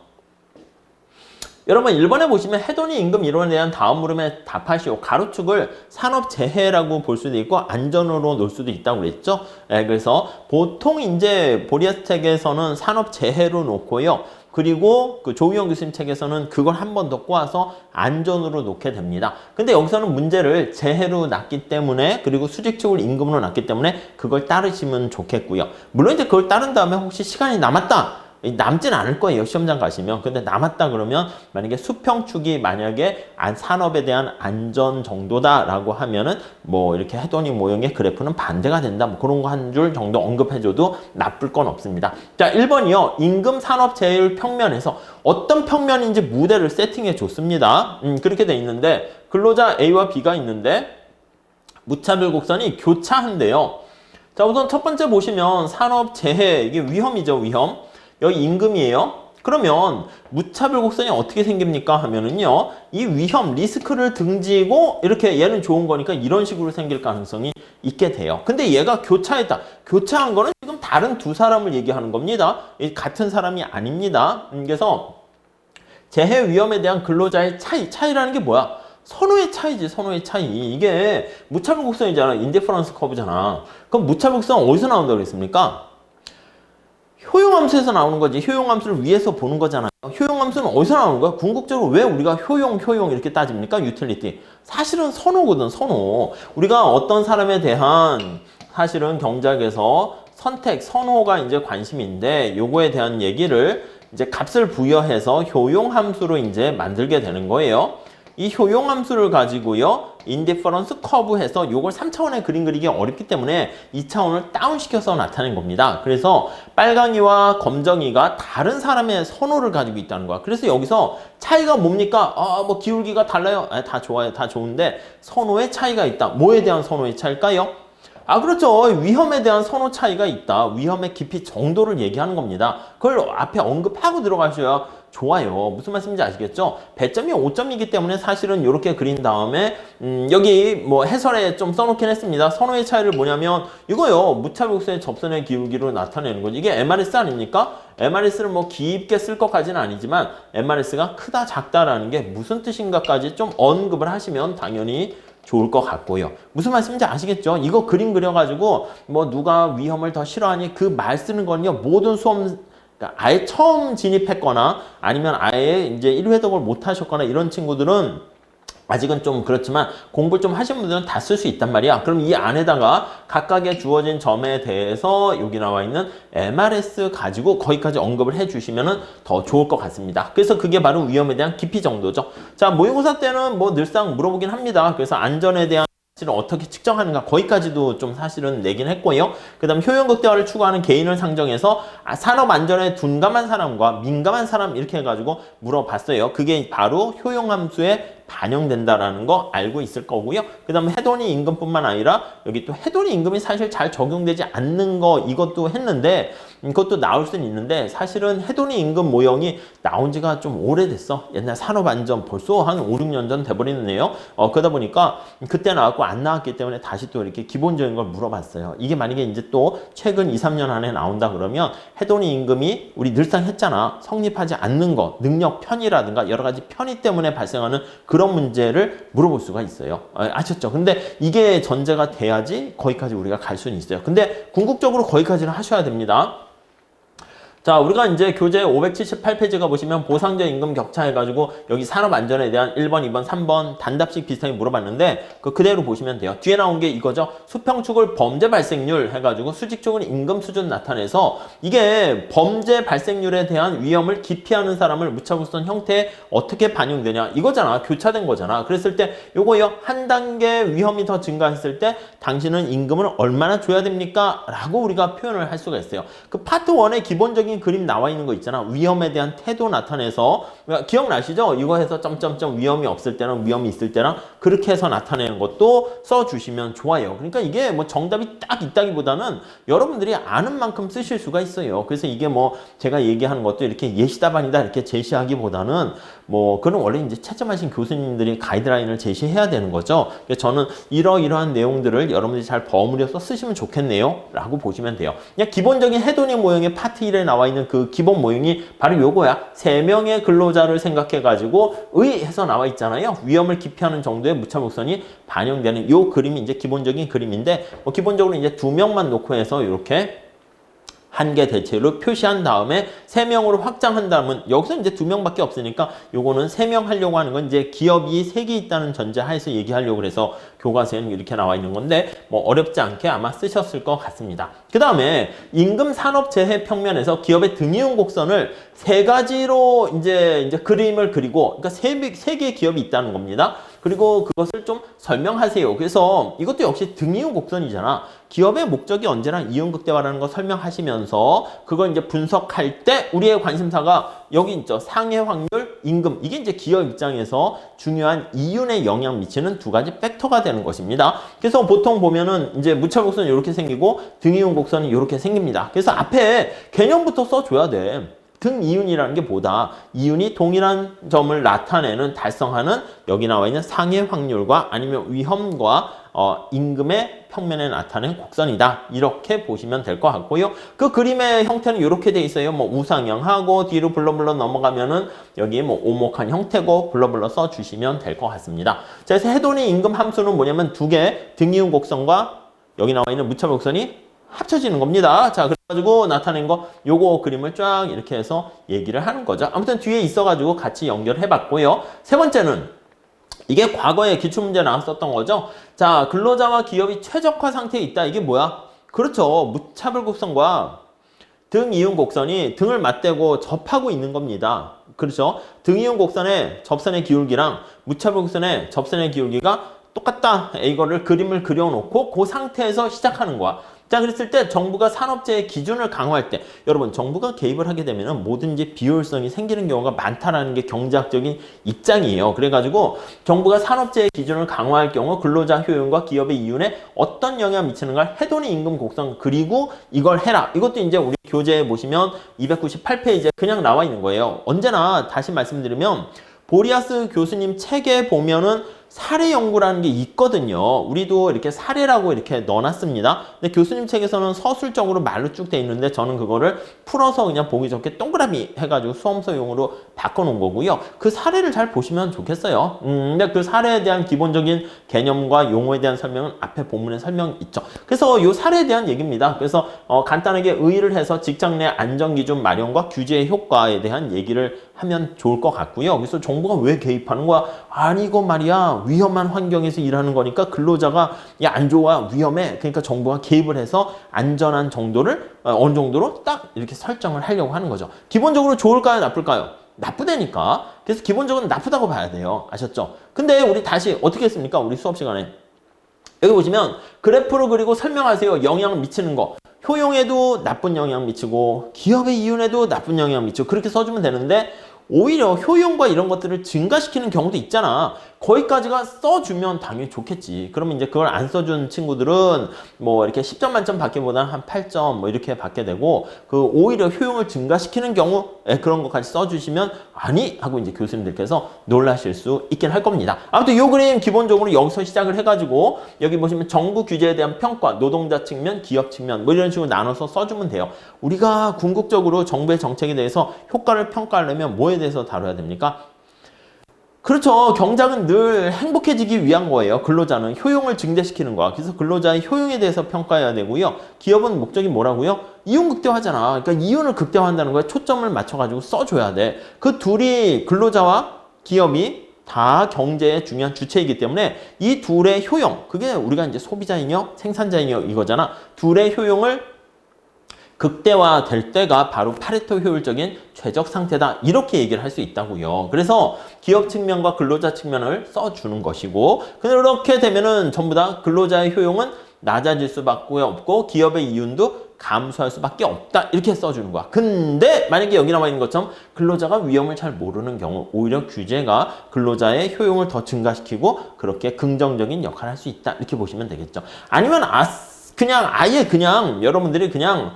여러분 1번에 보시면 해더닝 임금 이론에 대한 다음 물음에 답하시오. 가로축을 산업재해라고 볼 수도 있고 안전으로 놓을 수도 있다고 그랬죠. 그래서 보통 이제 보리아스 책에서는 산업재해로 놓고요. 그리고 그 조희영 교수님 책에서는 그걸 한 번 더 꼬아서 안전으로 놓게 됩니다. 근데 여기서는 문제를 재해로 놨기 때문에 그리고 수직축을 임금으로 놨기 때문에 그걸 따르시면 좋겠고요. 물론 이제 그걸 따른 다음에 혹시 시간이 남았다. 남진 않을 거예요. 시험장 가시면. 근데 남았다 그러면 만약에 수평축이 만약에 산업에 대한 안전 정도다라고 하면은 뭐 이렇게 해더닝 모형의 그래프는 반대가 된다. 뭐 그런 거 한 줄 정도 언급해줘도 나쁠 건 없습니다. 자, 1번이요. 임금 산업 제휴 평면에서 어떤 평면인지 무대를 세팅해 줬습니다. 그렇게 돼 있는데 근로자 A와 B가 있는데 무차별 곡선이 교차한대요. 자, 우선 첫 번째 보시면 산업 재해 이게 위험이죠. 위험. 여기 임금이에요. 그러면 무차별 곡선이 어떻게 생깁니까 하면은요. 이 위험, 리스크를 등지고 이렇게 얘는 좋은 거니까 이런 식으로 생길 가능성이 있게 돼요. 근데 얘가 교차했다. 교차한 거는 지금 다른 두 사람을 얘기하는 겁니다. 같은 사람이 아닙니다. 그래서 재해 위험에 대한 근로자의 차이라는 게 뭐야? 선호의 차이지, 선호의 차이. 이게 무차별 곡선이잖아. 인디퍼런스 커브잖아. 그럼 무차별 곡선 어디서 나온다고 그랬습니까? 효용함수에서 나오는 거지. 효용함수를 위에서 보는 거잖아요. 효용함수는 어디서 나오는 거야? 궁극적으로 왜 우리가 효용 이렇게 따집니까? 유틸리티. 사실은 선호거든, 선호. 우리가 어떤 사람에 대한 사실은 경작에서 선택, 선호가 이제 관심인데 요거에 대한 얘기를 이제 값을 부여해서 효용함수로 이제 만들게 되는 거예요. 이 효용함수를 가지고요. 인디퍼런스 커브 해서 요걸 3차원의 그림 그리기 어렵기 때문에 2차원을 다운시켜서 나타낸 겁니다. 그래서 빨강이와 검정이가 다른 사람의 선호를 가지고 있다는 거야. 그래서 여기서 차이가 뭡니까? 뭐 기울기가 달라요. 다 좋아요. 다 좋은데 선호의 차이가 있다. 뭐에 대한 선호의 차이일까요? 그렇죠. 위험에 대한 선호 차이가 있다. 위험의 깊이 정도를 얘기하는 겁니다. 그걸 앞에 언급하고 들어가셔야 좋아요. 무슨 말씀인지 아시겠죠? 배점이 5점이기 때문에 사실은 이렇게 그린 다음에 여기 뭐 해설에 좀 써놓긴 했습니다. 선호의 차이를 뭐냐면 이거요. 무차별곡선의 접선의 기울기로 나타내는 거지. 이게 MRS 아닙니까? MRS를 뭐 깊게 쓸 것까지는 아니지만 MRS가 크다 작다라는 게 무슨 뜻인가까지 좀 언급을 하시면 당연히 좋을 것 같고요. 무슨 말씀인지 아시겠죠? 이거 그림 그려가지고 뭐 누가 위험을 더 싫어하니 그 말 쓰는 건요. 모든 수험 그러니까 아예 처음 진입했거나 아니면 아예 이제 1회독을 못 하셨거나 이런 친구들은 아직은 좀 그렇지만 공부를 좀 하신 분들은 다 쓸 수 있단 말이야. 그럼 이 안에다가 각각의 주어진 점에 대해서 여기 나와 있는 MRS 가지고 거기까지 언급을 해주시면 더 좋을 것 같습니다. 그래서 그게 바로 위험에 대한 깊이 정도죠. 자, 모의고사 때는 뭐 늘상 물어보긴 합니다. 그래서 안전에 대한 사실은 어떻게 측정하는가 거기까지도 좀 사실은 내긴 했고요. 그 다음 효용 극대화를 추구하는 개인을 상정해서 산업 안전에 둔감한 사람과 민감한 사람 이렇게 해가지고 물어봤어요. 그게 바로 효용함수의 반영된다라는 거 알고 있을 거고요. 그 다음에 해더닝 임금뿐만 아니라 여기 또 해더닝 임금이 사실 잘 적용되지 않는 거 이것도 했는데 그것도 나올 수는 있는데 사실은 해더닝 임금 모형이 나온 지가 좀 오래됐어. 옛날 산업안전 벌써 한 5, 6년 전 돼버리네요. 그러다 보니까 그때 나왔고 안 나왔기 때문에 다시 또 이렇게 기본적인 걸 물어봤어요. 이게 만약에 이제 또 최근 2, 3년 안에 나온다 그러면 해더닝 임금이 우리 늘상 했잖아. 성립하지 않는 거, 능력 편의라든가 여러 가지 편의 때문에 발생하는 그런 문제를 물어볼 수가 있어요. 아셨죠? 근데 이게 전제가 돼야지 거기까지 우리가 갈 수는 있어요. 근데 궁극적으로 거기까지는 하셔야 됩니다. 자, 우리가 이제 교재 578페이지가 보시면 보상자 임금 격차 해가지고 여기 산업안전에 대한 1번, 2번, 3번 단답식 비슷하게 물어봤는데 그대로 보시면 돼요. 뒤에 나온 게 이거죠. 수평축을 범죄 발생률 해가지고 수직축은 임금 수준 나타내서 이게 범죄 발생률에 대한 위험을 기피하는 사람을 무차별선 형태에 어떻게 반영되냐 이거잖아. 교차된 거잖아. 그랬을 때 요거요. 한 단계 위험이 더 증가했을 때 당신은 임금을 얼마나 줘야 됩니까? 라고 우리가 표현을 할 수가 있어요. 그 파트 1의 기본적인 그림 나와 있는 거 있잖아. 위험에 대한 태도 나타내서 그러니까 기억나시죠? 이거 해서 점점점 위험이 없을 때랑 위험이 있을 때랑 그렇게 해서 나타내는 것도 써주시면 좋아요. 그러니까 이게 뭐 정답이 딱 있다기보다는 여러분들이 아는 만큼 쓰실 수가 있어요. 그래서 이게 뭐 제가 얘기하는 것도 이렇게 예시답안이다 이렇게 제시하기보다는 뭐 그런 원래 이제 채점하신 교수님들이 가이드라인을 제시해야 되는 거죠. 그래서 저는 이러이러한 내용들을 여러분들이 잘 버무려서 쓰시면 좋겠네요 라고 보시면 돼요. 그냥 기본적인 해돋이 모형의 파트 1에 나와 있는 그 기본 모형이 바로 요거야. 3명의 근로자를 생각해 가지고 의해서 나와 있잖아요. 위험을 기피하는 정도의 무차별선이 반영되는 요 그림이 이제 기본적인 그림인데 뭐 기본적으로 이제 2명만 놓고 해서 이렇게 한 개 대체로 표시한 다음에 3명으로 확장한다면 여기서 이제 2명밖에 없으니까 요거는 3명 하려고 하는 건 이제 기업이 3개 있다는 전제하에서 얘기하려고 그래서 교과서에는 이렇게 나와 있는 건데 뭐 어렵지 않게 아마 쓰셨을 것 같습니다. 그 다음에 임금 산업 재해 평면에서 기업의 등이용 곡선을 3가지로 이제 그림을 그리고 그러니까 3개의 기업이 있다는 겁니다. 그리고 그것을 좀 설명하세요. 그래서 이것도 역시 등이용 곡선이잖아. 기업의 목적이 언제나 이용 극대화라는 거 설명하시면서 그걸 이제 분석할 때 우리의 관심사가 여기 있죠. 상해 확률, 임금. 이게 이제 기업 입장에서 중요한 이윤에 영향 미치는 2가지 팩터가 되는 것입니다. 그래서 보통 보면은 이제 무차별 곡선이 이렇게 생기고 등이용 곡선이 이렇게 생깁니다. 그래서 앞에 개념부터 써줘야 돼. 등이윤이라는 게 뭐다? 이윤이 동일한 점을 나타내는 달성하는 여기 나와 있는 상해 확률과 아니면 위험과 임금의 평면에 나타낸 곡선이다. 이렇게 보시면 될 것 같고요. 그 그림의 형태는 이렇게 돼 있어요. 뭐 우상향하고 뒤로 블러블러 넘어가면은 여기 뭐 오목한 형태고 블러블러 써주시면 될 것 같습니다. 자, 그래서 해돈의 임금 함수는 뭐냐면 2개 등이윤 곡선과 여기 나와 있는 무차별 곡선이 합쳐지는 겁니다. 자, 그래가지고 나타낸 거 요거 그림을 쫙 이렇게 해서 얘기를 하는 거죠. 아무튼 뒤에 있어가지고 같이 연결해봤고요. 세 번째는 이게 과거에 기출문제 나왔었던 거죠. 자, 근로자와 기업이 최적화 상태에 있다. 이게 뭐야? 그렇죠. 무차별 곡선과 등 이용 곡선이 등을 맞대고 접하고 있는 겁니다. 그렇죠. 등 이용 곡선의 접선의 기울기랑 무차별 곡선의 접선의 기울기가 똑같다. 이거를 그림을 그려놓고 그 상태에서 시작하는 거야. 자, 그랬을 때 정부가 산업재해 기준을 강화할 때 여러분 정부가 개입을 하게 되면 뭐든지 비효율성이 생기는 경우가 많다라는 게 경제학적인 입장이에요. 그래가지고 정부가 산업재해 기준을 강화할 경우 근로자 효용과 기업의 이윤에 어떤 영향을 미치는가 해돈의 임금 곡선 그리고 이걸 해라. 이것도 이제 우리 교재에 보시면 298페이지에 그냥 나와 있는 거예요. 언제나 다시 말씀드리면 보리아스 교수님 책에 보면은 사례 연구라는 게 있거든요. 우리도 이렇게 사례라고 이렇게 넣어놨습니다. 근데 교수님 책에서는 서술적으로 말로 쭉 돼 있는데 저는 그거를 풀어서 그냥 보기 좋게 동그라미 해가지고 수험서용으로 바꿔놓은 거고요. 그 사례를 잘 보시면 좋겠어요. 근데 그 사례에 대한 기본적인 개념과 용어에 대한 설명은 앞에 본문에 설명 있죠. 그래서 이 사례에 대한 얘기입니다. 그래서 간단하게 의의를 해서 직장 내 안전기준 마련과 규제의 효과에 대한 얘기를 하면 좋을 것 같고요. 그래서 정부가 왜 개입하는 거야? 아니 이거 말이야 위험한 환경에서 일하는 거니까 근로자가 야 안 좋아 위험해 그러니까 정부가 개입을 해서 안전한 정도를 어느 정도로 딱 이렇게 설정을 하려고 하는 거죠. 기본적으로 좋을까요 나쁠까요? 나쁘다니까. 그래서 기본적으로 나쁘다고 봐야 돼요. 아셨죠? 근데 우리 다시 어떻게 했습니까? 우리 수업 시간에 여기 보시면 그래프를 그리고 설명하세요. 영향을 미치는 거. 효용에도 나쁜 영향 미치고 기업의 이윤에도 나쁜 영향 미치고 그렇게 써주면 되는데 오히려 효용과 이런 것들을 증가시키는 경우도 있잖아. 거기까지가 써주면 당연히 좋겠지. 그러면 이제 그걸 안 써준 친구들은 뭐 이렇게 10점 만점 받기보다는 한 8점 뭐 이렇게 받게 되고 그 오히려 효용을 증가시키는 경우 그런 것까지 써주시면 아니 하고 이제 교수님들께서 놀라실 수 있긴 할 겁니다. 아무튼 요 그림 기본적으로 여기서 시작을 해가지고 여기 보시면 정부 규제에 대한 평가, 노동자 측면, 기업 측면 뭐 이런 식으로 나눠서 써주면 돼요. 우리가 궁극적으로 정부의 정책에 대해서 효과를 평가하려면 뭐에 대해서 다뤄야 됩니까? 그렇죠. 경작은 늘 행복해지기 위한 거예요. 근로자는 효용을 증대시키는 거야. 그래서 근로자의 효용에 대해서 평가해야 되고요. 기업은 목적이 뭐라고요? 이윤 극대화잖아. 그러니까 이윤을 극대화한다는 거에 초점을 맞춰가지고 써줘야 돼. 그 둘이 근로자와 기업이 다 경제의 중요한 주체이기 때문에 이 둘의 효용, 그게 우리가 이제 소비자이며 생산자이며 이거잖아. 둘의 효용을 극대화될 때가 바로 파레토 효율적인 최적 상태다. 이렇게 얘기를 할 수 있다고요. 그래서 기업 측면과 근로자 측면을 써주는 것이고, 그렇게 되면은 전부 다 근로자의 효용은 낮아질 수밖에 없고 기업의 이윤도 감소할 수밖에 없다. 이렇게 써주는 거야. 근데 만약에 여기 나와 있는 것처럼 근로자가 위험을 잘 모르는 경우 오히려 규제가 근로자의 효용을 더 증가시키고 그렇게 긍정적인 역할을 할 수 있다. 이렇게 보시면 되겠죠. 아니면 그냥 아예 그냥 여러분들이 그냥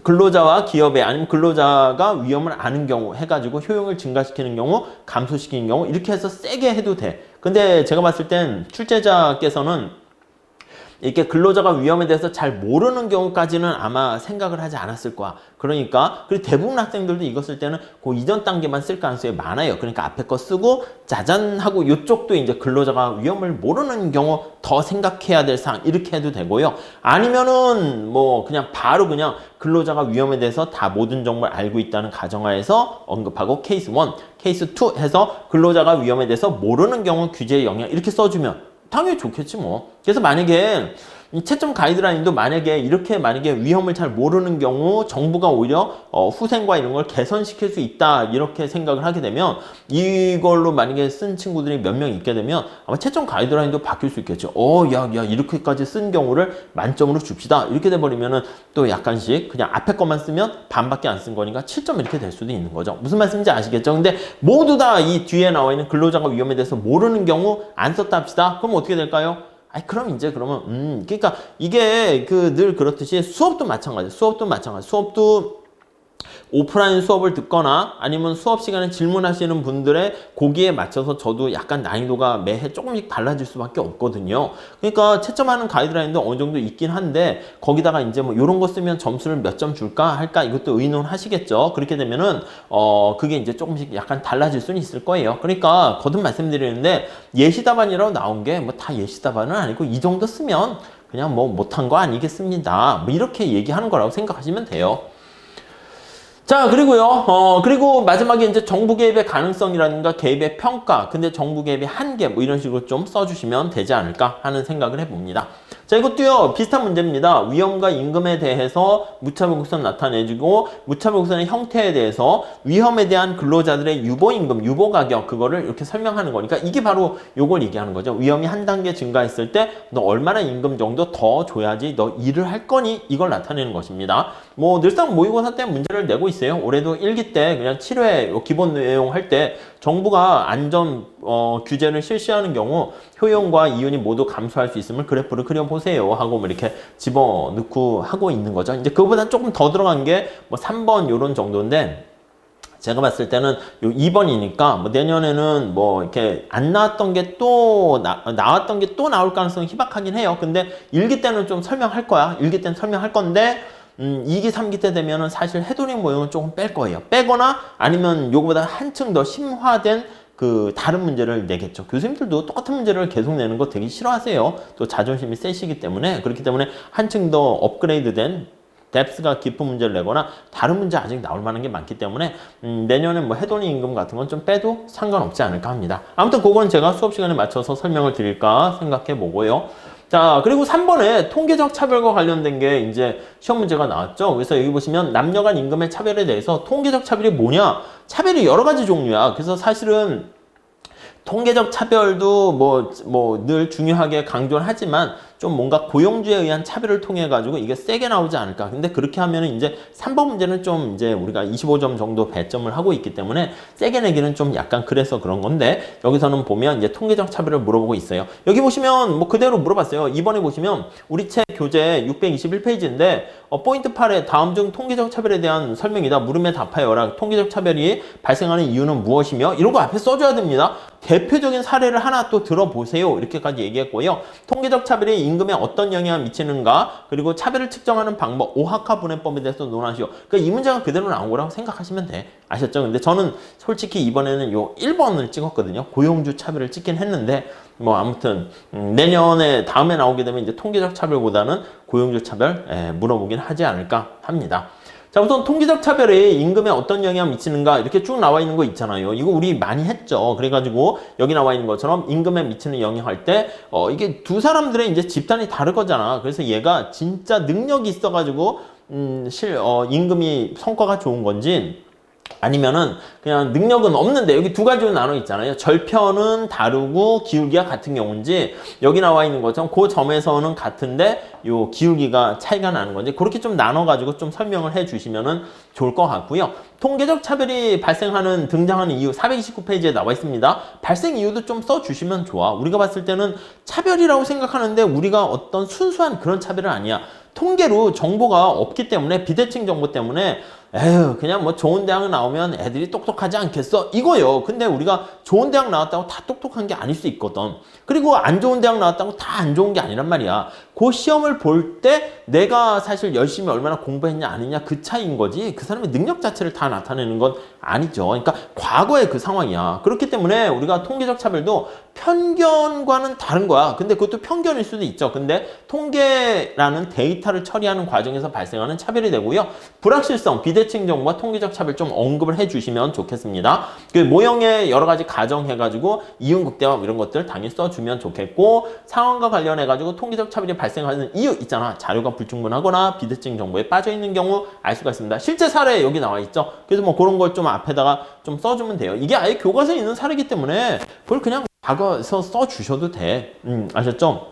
근로자와 기업에 아니면 근로자가 위험을 아는 경우 해가지고 효용을 증가시키는 경우 감소시키는 경우 이렇게 해서 세게 해도 돼. 근데 제가 봤을 땐 출제자께서는 이렇게 근로자가 위험에 대해서 잘 모르는 경우까지는 아마 생각을 하지 않았을 거야. 그러니까 그리고 대부분 학생들도 이거 쓸 때는 그 이전 단계만 쓸 가능성이 많아요. 그러니까 앞에 거 쓰고 짜잔 하고 이쪽도 이제 근로자가 위험을 모르는 경우 더 생각해야 될 사항 이렇게 해도 되고요. 아니면은 뭐 그냥 바로 그냥 근로자가 위험에 대해서 다 모든 정보를 알고 있다는 가정하에서 언급하고 케이스 1, 케이스 2 해서 근로자가 위험에 대해서 모르는 경우 규제의 영향 이렇게 써주면 당연히 좋겠지 뭐. 그래서 만약에 이 채점 가이드라인도 만약에 위험을 잘 모르는 경우 정부가 오히려 후생과 이런 걸 개선시킬 수 있다 이렇게 생각을 하게 되면 이걸로 만약에 쓴 친구들이 몇 명 있게 되면 아마 채점 가이드라인도 바뀔 수 있겠죠. 야 이렇게까지 쓴 경우를 만점으로 줍시다 이렇게 돼버리면은 또 약간씩 그냥 앞에 것만 쓰면 반밖에 안 쓴 거니까 7점 이렇게 될 수도 있는 거죠. 무슨 말씀인지 아시겠죠? 근데 모두 다 이 뒤에 나와 있는 근로자가 위험에 대해서 모르는 경우 안 썼다 합시다. 그럼 어떻게 될까요? 그럼 이제 그러면 그러니까 이게 늘 그렇듯이 수업도 마찬가지. 수업도 오프라인 수업을 듣거나 아니면 수업 시간에 질문하시는 분들의 거기에 맞춰서 저도 약간 난이도가 매해 조금씩 달라질 수밖에 없거든요. 그러니까 채점하는 가이드라인도 어느 정도 있긴 한데 거기다가 이제 뭐 이런 거 쓰면 점수를 몇 점 줄까 할까 이것도 의논하시겠죠. 그렇게 되면은 그게 이제 조금씩 약간 달라질 수는 있을 거예요. 그러니까 거듭 말씀드리는데 예시답안이라고 나온 게 뭐 다 예시답안은 아니고 이 정도 쓰면 그냥 뭐 못한 거 아니겠습니다. 뭐 이렇게 얘기하는 거라고 생각하시면 돼요. 자, 그리고요, 그리고 마지막에 이제 정부 개입의 가능성이라든가 개입의 평가, 근데 정부 개입의 한계, 뭐 이런 식으로 좀 써주시면 되지 않을까 하는 생각을 해봅니다. 자, 이것도요, 비슷한 문제입니다. 위험과 임금에 대해서 무차별 곡선 나타내주고, 무차별 곡선의 형태에 대해서 위험에 대한 근로자들의 유보임금, 유보가격, 그거를 이렇게 설명하는 거니까 이게 바로 요걸 얘기하는 거죠. 위험이 한 단계 증가했을 때 너 얼마나 임금 정도 더 줘야지 너 일을 할 거니? 이걸 나타내는 것입니다. 뭐 늘상 모의고사 때 문제를 내고 있어요. 올해도 1기 때 그냥 7회 기본 내용 할 때 정부가 안전 규제를 실시하는 경우 효용과 이윤이 모두 감소할 수 있음을 그래프를 그려보세요 하고 뭐 이렇게 집어넣고 하고 있는 거죠. 이제 그거보다 조금 더 들어간 게 뭐 3번 요런 정도인데 제가 봤을 때는 요 2번이니까 뭐 내년에는 뭐 이렇게 안 나왔던 게 또 나왔던 게 또 나올 가능성이 희박하긴 해요. 근데 1기 때는 좀 설명할 거야. 1기 때는 설명할 건데 2기, 3기 때 되면은 사실 헤드링 모형은 조금 뺄 거예요. 빼거나 아니면 요거보다 한층 더 심화된 다른 문제를 내겠죠. 교수님들도 똑같은 문제를 계속 내는 거 되게 싫어하세요. 또 자존심이 세시기 때문에 그렇기 때문에 한층 더 업그레이드된 뎁스가 깊은 문제를 내거나 다른 문제 아직 나올 만한 게 많기 때문에 내년에 뭐 해돈이 임금 같은 건 좀 빼도 상관없지 않을까 합니다. 아무튼 그건 제가 수업 시간에 맞춰서 설명을 드릴까 생각해 보고요. 자, 그리고 3번에 통계적 차별과 관련된 게 이제 시험 문제가 나왔죠. 그래서 여기 보시면 남녀 간 임금의 차별에 대해서 통계적 차별이 뭐냐? 차별이 여러 가지 종류야. 그래서 사실은 통계적 차별도 늘 중요하게 강조를 하지만 좀 뭔가 고용주에 의한 차별을 통해 가지고 이게 세게 나오지 않을까. 근데 그렇게 하면은 이제 3번 문제는 좀 이제 우리가 25점 정도 배점을 하고 있기 때문에 세게 내기는 좀 약간 그래서 그런 건데 여기서는 보면 이제 통계적 차별을 물어보고 있어요. 여기 보시면 뭐 그대로 물어봤어요. 이번에 보시면 우리 책 교재 621페이지인데 포인트 8에 다음 중 통계적 차별에 대한 설명이다. 물음에 답하여라. 통계적 차별이 발생하는 이유는 무엇이며 이런 거 앞에 써줘야 됩니다. 대표적인 사례를 하나 또 들어보세요. 이렇게까지 얘기했고요. 통계적 차별이 임금에 어떤 영향을 미치는가, 그리고 차별을 측정하는 방법, 오학화분해법에 대해서 논하시오. 그러니까 이 문제가 그대로 나온 거라고 생각하시면 돼. 아셨죠? 근데 저는 솔직히 이번에는 요 1번을 찍었거든요. 고용주 차별을 찍긴 했는데, 뭐 아무튼 내년에 다음에 나오게 되면 이제 통계적 차별보다는 고용주 차별 물어보긴 하지 않을까 합니다. 자, 우선 통계적 차별이 임금에 어떤 영향을 미치는가 이렇게 쭉 나와 있는 거 있잖아요. 이거 우리 많이 했죠. 그래가지고 여기 나와 있는 것처럼 임금에 미치는 영향할 때 이게 두 사람들의 이제 집단이 다르거잖아. 그래서 얘가 진짜 능력이 있어가지고 임금이 성과가 좋은 건지 아니면은 그냥 능력은 없는데 여기 두 가지로 나눠 있잖아요. 절편은 다르고 기울기가 같은 경우인지 여기 나와 있는 것처럼 그 점에서는 같은데 요 기울기가 차이가 나는 건지 그렇게 좀 나눠 가지고 좀 설명을 해 주시면은 좋을 것 같고요. 통계적 차별이 발생하는 등장하는 이유 429페이지에 나와 있습니다. 발생 이유도 좀 써 주시면 좋아. 우리가 봤을 때는 차별이라고 생각하는데 우리가 어떤 순수한 그런 차별은 아니야. 통계로 정보가 없기 때문에 비대칭 정보 때문에 에휴 그냥 뭐 좋은 대학 나오면 애들이 똑똑하지 않겠어 이거요. 근데 우리가 좋은 대학 나왔다고 다 똑똑한 게 아닐 수 있거든. 그리고 안 좋은 대학 나왔다고 다 안 좋은 게 아니란 말이야. 그 시험을 볼 때 내가 사실 열심히 얼마나 공부했냐 아니냐 그 차이인 거지 그 사람의 능력 자체를 다 나타내는 건 아니죠. 그러니까 과거의 그 상황이야. 그렇기 때문에 우리가 통계적 차별도 편견과는 다른 거야. 근데 그것도 편견일 수도 있죠. 근데 통계라는 데이터를 처리하는 과정에서 발생하는 차별이 되고요. 불확실성, 비대칭 정보와 통계적 차별 좀 언급을 해주시면 좋겠습니다. 그 모형에 여러 가지 가정해가지고 이윤극대화 이런 것들 당연히 써주면 좋겠고 상황과 관련해가지고 통계적 차별이 발생하는 이유 있잖아. 자료가 불충분하거나 비대칭 정보에 빠져있는 경우 알 수가 있습니다. 실제 사례 여기 나와 있죠. 그래서 뭐 그런 걸 좀 앞에다가 좀 써주면 돼요. 이게 아예 교과서에 있는 사례이기 때문에 그걸 그냥 과거에서 써주셔도 돼. 아셨죠?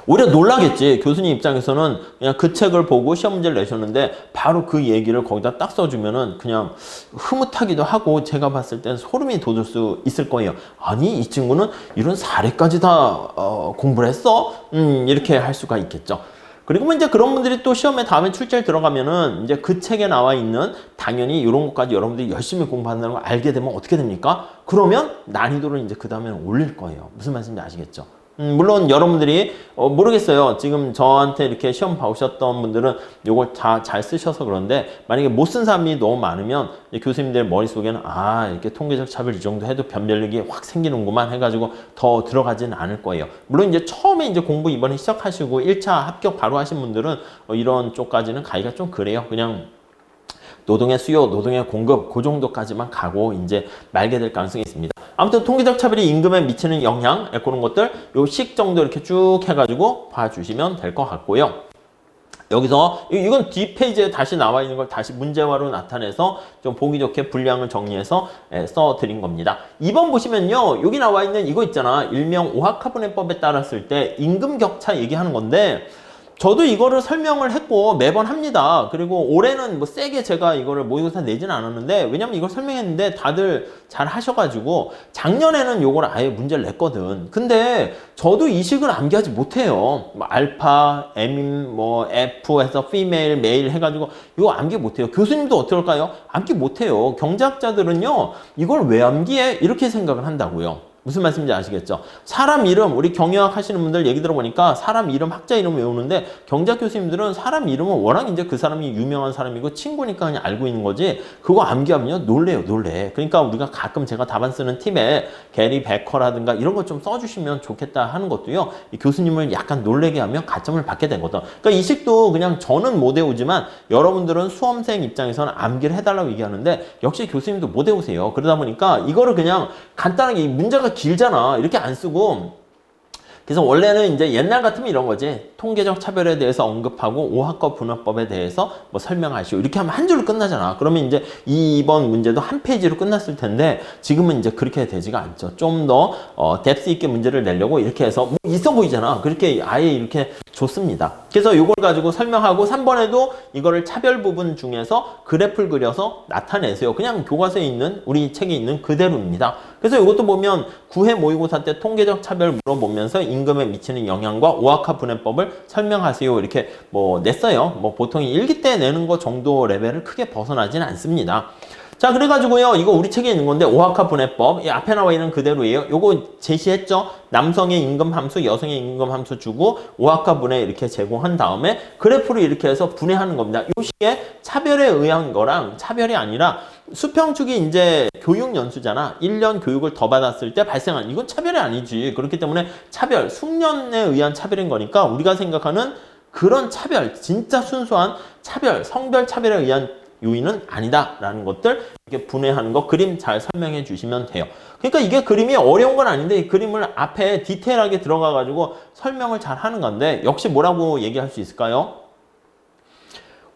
오히려 놀라겠지. 교수님 입장에서는 그냥 그 책을 보고 시험 문제를 내셨는데 바로 그 얘기를 거기다 딱 써주면은 그냥 흐뭇하기도 하고 제가 봤을 땐 소름이 돋을 수 있을 거예요. 아니 이 친구는 이런 사례까지 다 공부를 했어? 이렇게 할 수가 있겠죠. 그리고 이제 그런 분들이 또 시험에 다음에 출제를 들어가면은 이제 그 책에 나와 있는 당연히 이런 것까지 여러분들이 열심히 공부한다는 걸 알게 되면 어떻게 됩니까? 그러면 난이도를 이제 그 다음에는 올릴 거예요. 무슨 말씀인지 아시겠죠? 물론 여러분들이 모르겠어요. 지금 저한테 이렇게 시험 봐오셨던 분들은 요걸 다 잘 쓰셔서 그런데 만약에 못 쓴 사람이 너무 많으면 교수님들 머릿속에는 아 이렇게 통계적 차별 이 정도 해도 변별력이 확 생기는구만 해가지고 더 들어가지는 않을 거예요. 물론 이제 처음에 이제 공부 이번에 시작하시고 1차 합격 바로 하신 분들은 이런 쪽까지는 가기가 좀 그래요. 그냥 노동의 수요, 노동의 공급 그 정도까지만 가고 이제 말게 될 가능성이 있습니다. 아무튼 통계적 차별이 임금에 미치는 영향 그런 것들 요 식 정도 이렇게 쭉 해가지고 봐주시면 될 것 같고요. 여기서 이건 뒷페이지에 다시 나와 있는 걸 다시 문제화로 나타내서 좀 보기 좋게 분량을 정리해서 써드린 겁니다. 2번 보시면요. 여기 나와 있는 이거 있잖아. 일명 오학화분해법에 따랐을 때 임금 격차 얘기하는 건데 저도 이거를 설명을 했고 매번 합니다. 그리고 올해는 뭐 세게 제가 이거를 모의고사 내지는 않았는데 왜냐면 이걸 설명했는데 다들 잘 하셔가지고 작년에는 요걸 아예 문제를 냈거든. 근데 저도 이 식을 암기하지 못해요. 뭐 알파, M, 뭐 F 해서 female, male 해가지고 이거 암기 못해요. 교수님도 어떻게 할까요? 암기 못해요. 경제학자들은요 이걸 왜 암기해? 이렇게 생각을 한다고요. 무슨 말씀인지 아시겠죠? 사람 이름, 우리 경영학 하시는 분들 얘기 들어보니까 사람 이름, 학자 이름 외우는데 경제학 교수님들은 사람 이름은 워낙 이제 그 사람이 유명한 사람이고 친구니까 그냥 알고 있는 거지 그거 암기하면요 놀래요, 놀래. 그러니까 우리가 가끔 제가 답안 쓰는 팁에 게리 베커라든가 이런 거 좀 써주시면 좋겠다 하는 것도요 이 교수님을 약간 놀래게 하면 가점을 받게 되거든. 그러니까 이 식도 그냥 저는 못 외우지만 여러분들은 수험생 입장에서는 암기를 해달라고 얘기하는데 역시 교수님도 못 외우세요. 그러다 보니까 이거를 그냥 간단하게 문제가 길잖아. 이렇게 안 쓰고 그래서 원래는 이제 옛날 같으면 이런 거지. 통계적 차별에 대해서 언급하고 오학과 분화법에 대해서 뭐 설명하시오. 이렇게 하면 한 줄로 끝나잖아. 그러면 이제 이번 문제도 한 페이지로 끝났을 텐데 지금은 이제 그렇게 되지가 않죠. 좀 더 뎁스 있게 문제를 내려고 이렇게 해서 뭐 있어 보이잖아. 그렇게 아예 이렇게 줬습니다. 그래서 이걸 가지고 설명하고 3번에도 이거를 차별 부분 중에서 그래프를 그려서 나타내세요. 그냥 교과서에 있는 우리 책에 있는 그대로입니다. 그래서 이것도 보면 9회 모의고사 때 통계적 차별 물어보면서 임금에 미치는 영향과 오학화 분해법을 설명하세요. 이렇게 뭐 냈어요. 뭐 보통 1기 때 내는 거 정도 레벨을 크게 벗어나지는 않습니다. 자, 그래가지고요, 이거 우리 책에 있는 건데, 오학화 분해법. 이 앞에 나와 있는 그대로예요. 요거 제시했죠? 남성의 임금 함수, 여성의 임금 함수 주고, 오학화 분해 이렇게 제공한 다음에, 그래프를 이렇게 해서 분해하는 겁니다. 요 시기에 차별에 의한 거랑 차별이 아니라, 수평축이 이제 교육 연수잖아. 1년 교육을 더 받았을 때 발생한, 이건 차별이 아니지. 그렇기 때문에 차별, 숙련에 의한 차별인 거니까, 우리가 생각하는 그런 차별, 진짜 순수한 차별, 성별 차별에 의한 요인은 아니다라는 것들 이렇게 분해하는 거 그림 잘 설명해 주시면 돼요. 그러니까 이게 그림이 어려운 건 아닌데 이 그림을 앞에 디테일하게 들어가 가지고 설명을 잘 하는 건데 역시 뭐라고 얘기할 수 있을까요?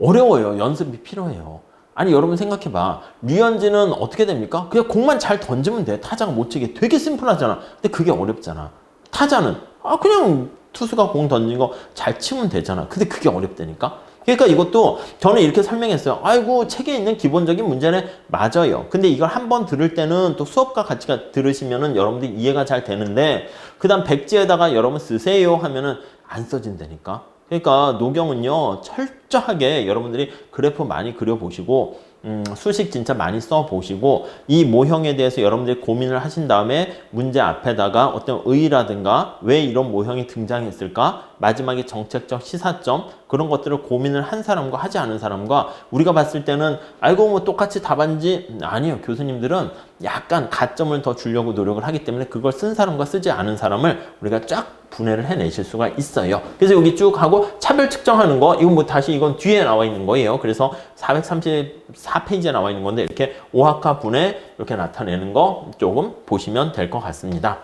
어려워요. 연습이 필요해요. 아니 여러분 생각해봐. 류현진은 어떻게 됩니까? 그냥 공만 잘 던지면 돼. 타자가 못 치게. 되게 심플하잖아. 근데 그게 어렵잖아. 타자는 그냥 투수가 공 던진 거 잘 치면 되잖아. 근데 그게 어렵다니까? 그러니까 이것도 저는 이렇게 설명했어요. 아이고 책에 있는 기본적인 문제는 맞아요. 근데 이걸 한번 들을 때는 또 수업과 같이 들으시면은 여러분들이 이해가 잘 되는데 그 다음 백지에다가 여러분 쓰세요 하면은 안 써진다니까. 그러니까 노경은요 철저하게 여러분들이 그래프 많이 그려보시고 수식 진짜 많이 써보시고 이 모형에 대해서 여러분들이 고민을 하신 다음에 문제 앞에다가 어떤 의의라든가 왜 이런 모형이 등장했을까 마지막에 정책적 시사점 그런 것들을 고민을 한 사람과 하지 않은 사람과 우리가 봤을 때는 알고 뭐 똑같이 답안지 아니요. 교수님들은 약간 가점을 더 주려고 노력을 하기 때문에 그걸 쓴 사람과 쓰지 않은 사람을 우리가 쫙 분해를 해내실 수가 있어요. 그래서 여기 쭉 하고 차별 측정하는 거 이건 뭐 다시 이건 뒤에 나와 있는 거예요. 그래서 434페이지에 나와 있는 건데 이렇게 오학화 분해 이렇게 나타내는 거 조금 보시면 될 것 같습니다.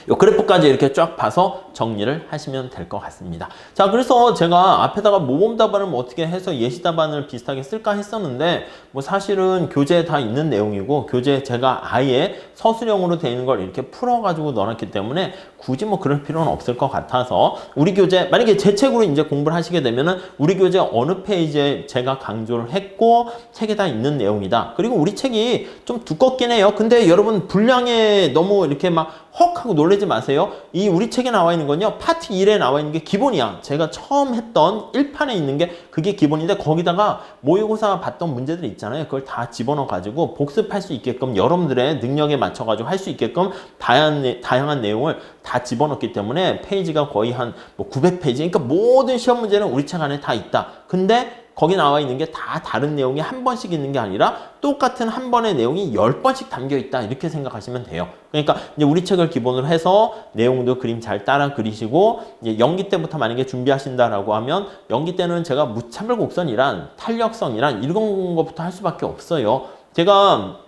요 그래프까지 이렇게 쫙 봐서 정리를 하시면 될 것 같습니다. 자, 그래서 제가 앞에다가 모범 답안을 뭐 어떻게 해서 예시 답안을 비슷하게 쓸까 했었는데 뭐 사실은 교재에 다 있는 내용이고 교재에 제가 아예 서술형으로 되어 있는 걸 이렇게 풀어가지고 넣어놨기 때문에 굳이 뭐 그럴 필요는 없을 것 같아서 우리 교재 만약에 제 책으로 이제 공부를 하시게 되면은 우리 교재 어느 페이지에 제가 강조를 했고 책에 다 있는 내용이다. 그리고 우리 책이 좀 두껍긴 해요. 근데 여러분 분량에 너무 이렇게 막 헉 하고 놀라지 마세요. 이 우리 책에 나와 있는 건요. 파트 1에 나와 있는 게 기본이야. 제가 처음 했던 1판에 있는 게 그게 기본인데 거기다가 모의고사 봤던 문제들 있잖아요. 그걸 다 집어넣어 가지고 복습할 수 있게끔 여러분들의 능력에 맞춰 가지고 할 수 있게끔 다양한 내용을 다 집어넣기 때문에 페이지가 거의 한 뭐 900페이지. 그러니까 모든 시험 문제는 우리 책 안에 다 있다. 근데 거기 나와 있는 게 다 다른 내용이 한 번씩 있는 게 아니라 똑같은 한 번의 내용이 10번씩 담겨 있다. 이렇게 생각하시면 돼요. 그러니까 이제 우리 책을 기본으로 해서 내용도 그림 잘 따라 그리시고 이제 연기 때부터 만약에 준비하신다라고 하면 연기 때는 제가 무차별 곡선이란 탄력성이란 이런 것부터 할 수밖에 없어요. 제가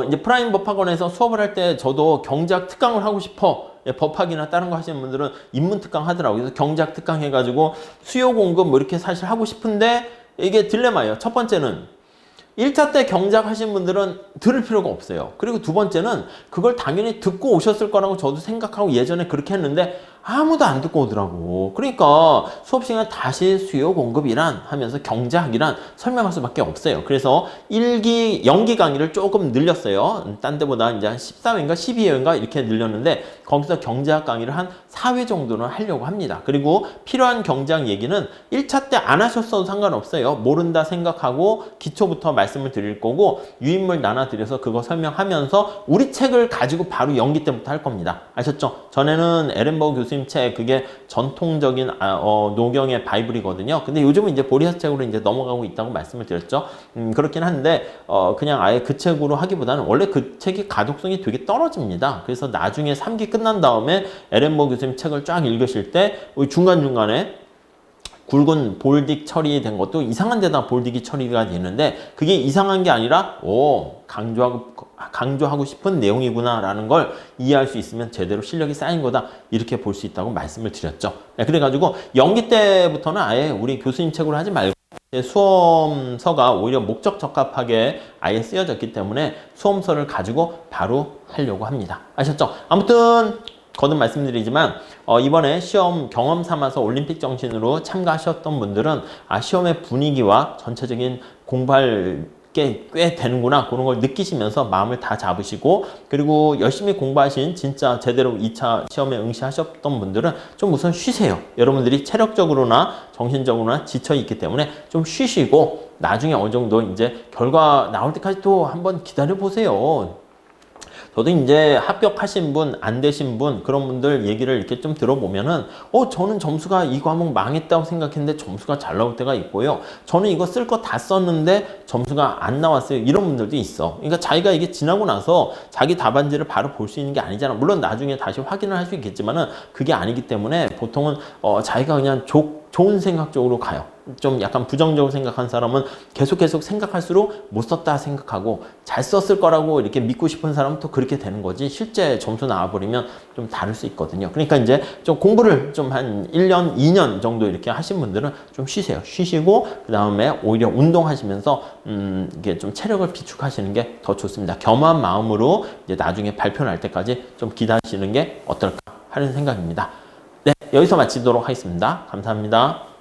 이제 프라임 법학원에서 수업을 할 때 저도 경제학 특강을 하고 싶어. 법학이나 다른 거 하시는 분들은 인문 특강 하더라고요. 그래서 경제학 특강 해가지고 수요 공급 뭐 이렇게 사실 하고 싶은데 이게 딜레마예요. 첫 번째는 1차 때 경제학 하신 분들은 들을 필요가 없어요. 그리고 두 번째는 그걸 당연히 듣고 오셨을 거라고 저도 생각하고 예전에 그렇게 했는데 아무도 안 듣고 오더라고. 그러니까 수업 시간에 다시 수요 공급이란 하면서 경제학이란 설명할 수밖에 없어요. 그래서 연기 강의를 조금 늘렸어요. 딴 데보다 이제 한 14회인가 12회인가 이렇게 늘렸는데 거기서 경제학 강의를 한 4회 정도는 하려고 합니다. 그리고 필요한 경제학 얘기는 1차 때 안 하셨어도 상관없어요. 모른다 생각하고 기초부터 말씀을 드릴 거고 유인물 나눠드려서 그거 설명하면서 우리 책을 가지고 바로 연기 때부터 할 겁니다. 아셨죠? 전에는 에렌버그 교수님 책 그게 전통적인 노경의 바이블이거든요. 근데 요즘은 이제 보리사 책으로 이제 넘어가고 있다고 말씀을 드렸죠. 그렇긴 한데 그냥 아예 그 책으로 하기보다는 원래 그 책이 가독성이 되게 떨어집니다. 그래서 나중에 3기 끝난 다음에 에렌버그 교수님 책을 쫙 읽으실 때 중간중간에 굵은 볼딕 처리된 것도 이상한 데다 볼딕이 처리가 되는데 그게 이상한 게 아니라 강조하고 싶은 내용이구나 라는 걸 이해할 수 있으면 제대로 실력이 쌓인 거다 이렇게 볼 수 있다고 말씀을 드렸죠. 그래가지고 연기 때부터는 아예 우리 교수님 책으로 하지 말고 수험서가 오히려 목적 적합하게 아예 쓰여졌기 때문에 수험서를 가지고 바로 하려고 합니다. 아셨죠? 아무튼 거듭 말씀드리지만 이번에 시험 경험 삼아서 올림픽 정신으로 참가하셨던 분들은 시험의 분위기와 전체적인 공부할 게 꽤 되는구나 그런 걸 느끼시면서 마음을 다 잡으시고 그리고 열심히 공부하신 진짜 제대로 2차 시험에 응시하셨던 분들은 좀 우선 쉬세요. 여러분들이 체력적으로나 정신적으로나 지쳐 있기 때문에 좀 쉬시고 나중에 어느 정도 이제 결과 나올 때까지 또 한번 기다려 보세요. 저도 이제 합격하신 분, 안 되신 분, 그런 분들 얘기를 이렇게 좀 들어보면은, 저는 점수가 이 과목 망했다고 생각했는데 점수가 잘 나올 때가 있고요. 저는 이거 쓸 거 다 썼는데 점수가 안 나왔어요. 이런 분들도 있어. 그러니까 자기가 이게 지나고 나서 자기 답안지를 바로 볼 수 있는 게 아니잖아. 물론 나중에 다시 확인을 할 수 있겠지만은 그게 아니기 때문에 보통은, 자기가 그냥 좋은 생각 쪽으로 가요. 좀 약간 부정적으로 생각한 사람은 계속 생각할수록 못 썼다 생각하고 잘 썼을 거라고 이렇게 믿고 싶은 사람은 또 그렇게 되는 거지, 실제 점수 나와버리면 좀 다를 수 있거든요. 그러니까 이제 좀 공부를 좀 한 1년, 2년 정도 이렇게 하신 분들은 좀 쉬세요. 쉬시고 그 다음에 오히려 운동하시면서 이게 좀 체력을 비축하시는 게 더 좋습니다. 겸한 마음으로 이제 나중에 발표 날 때까지 좀 기다리시는 게 어떨까 하는 생각입니다. 네, 여기서 마치도록 하겠습니다. 감사합니다.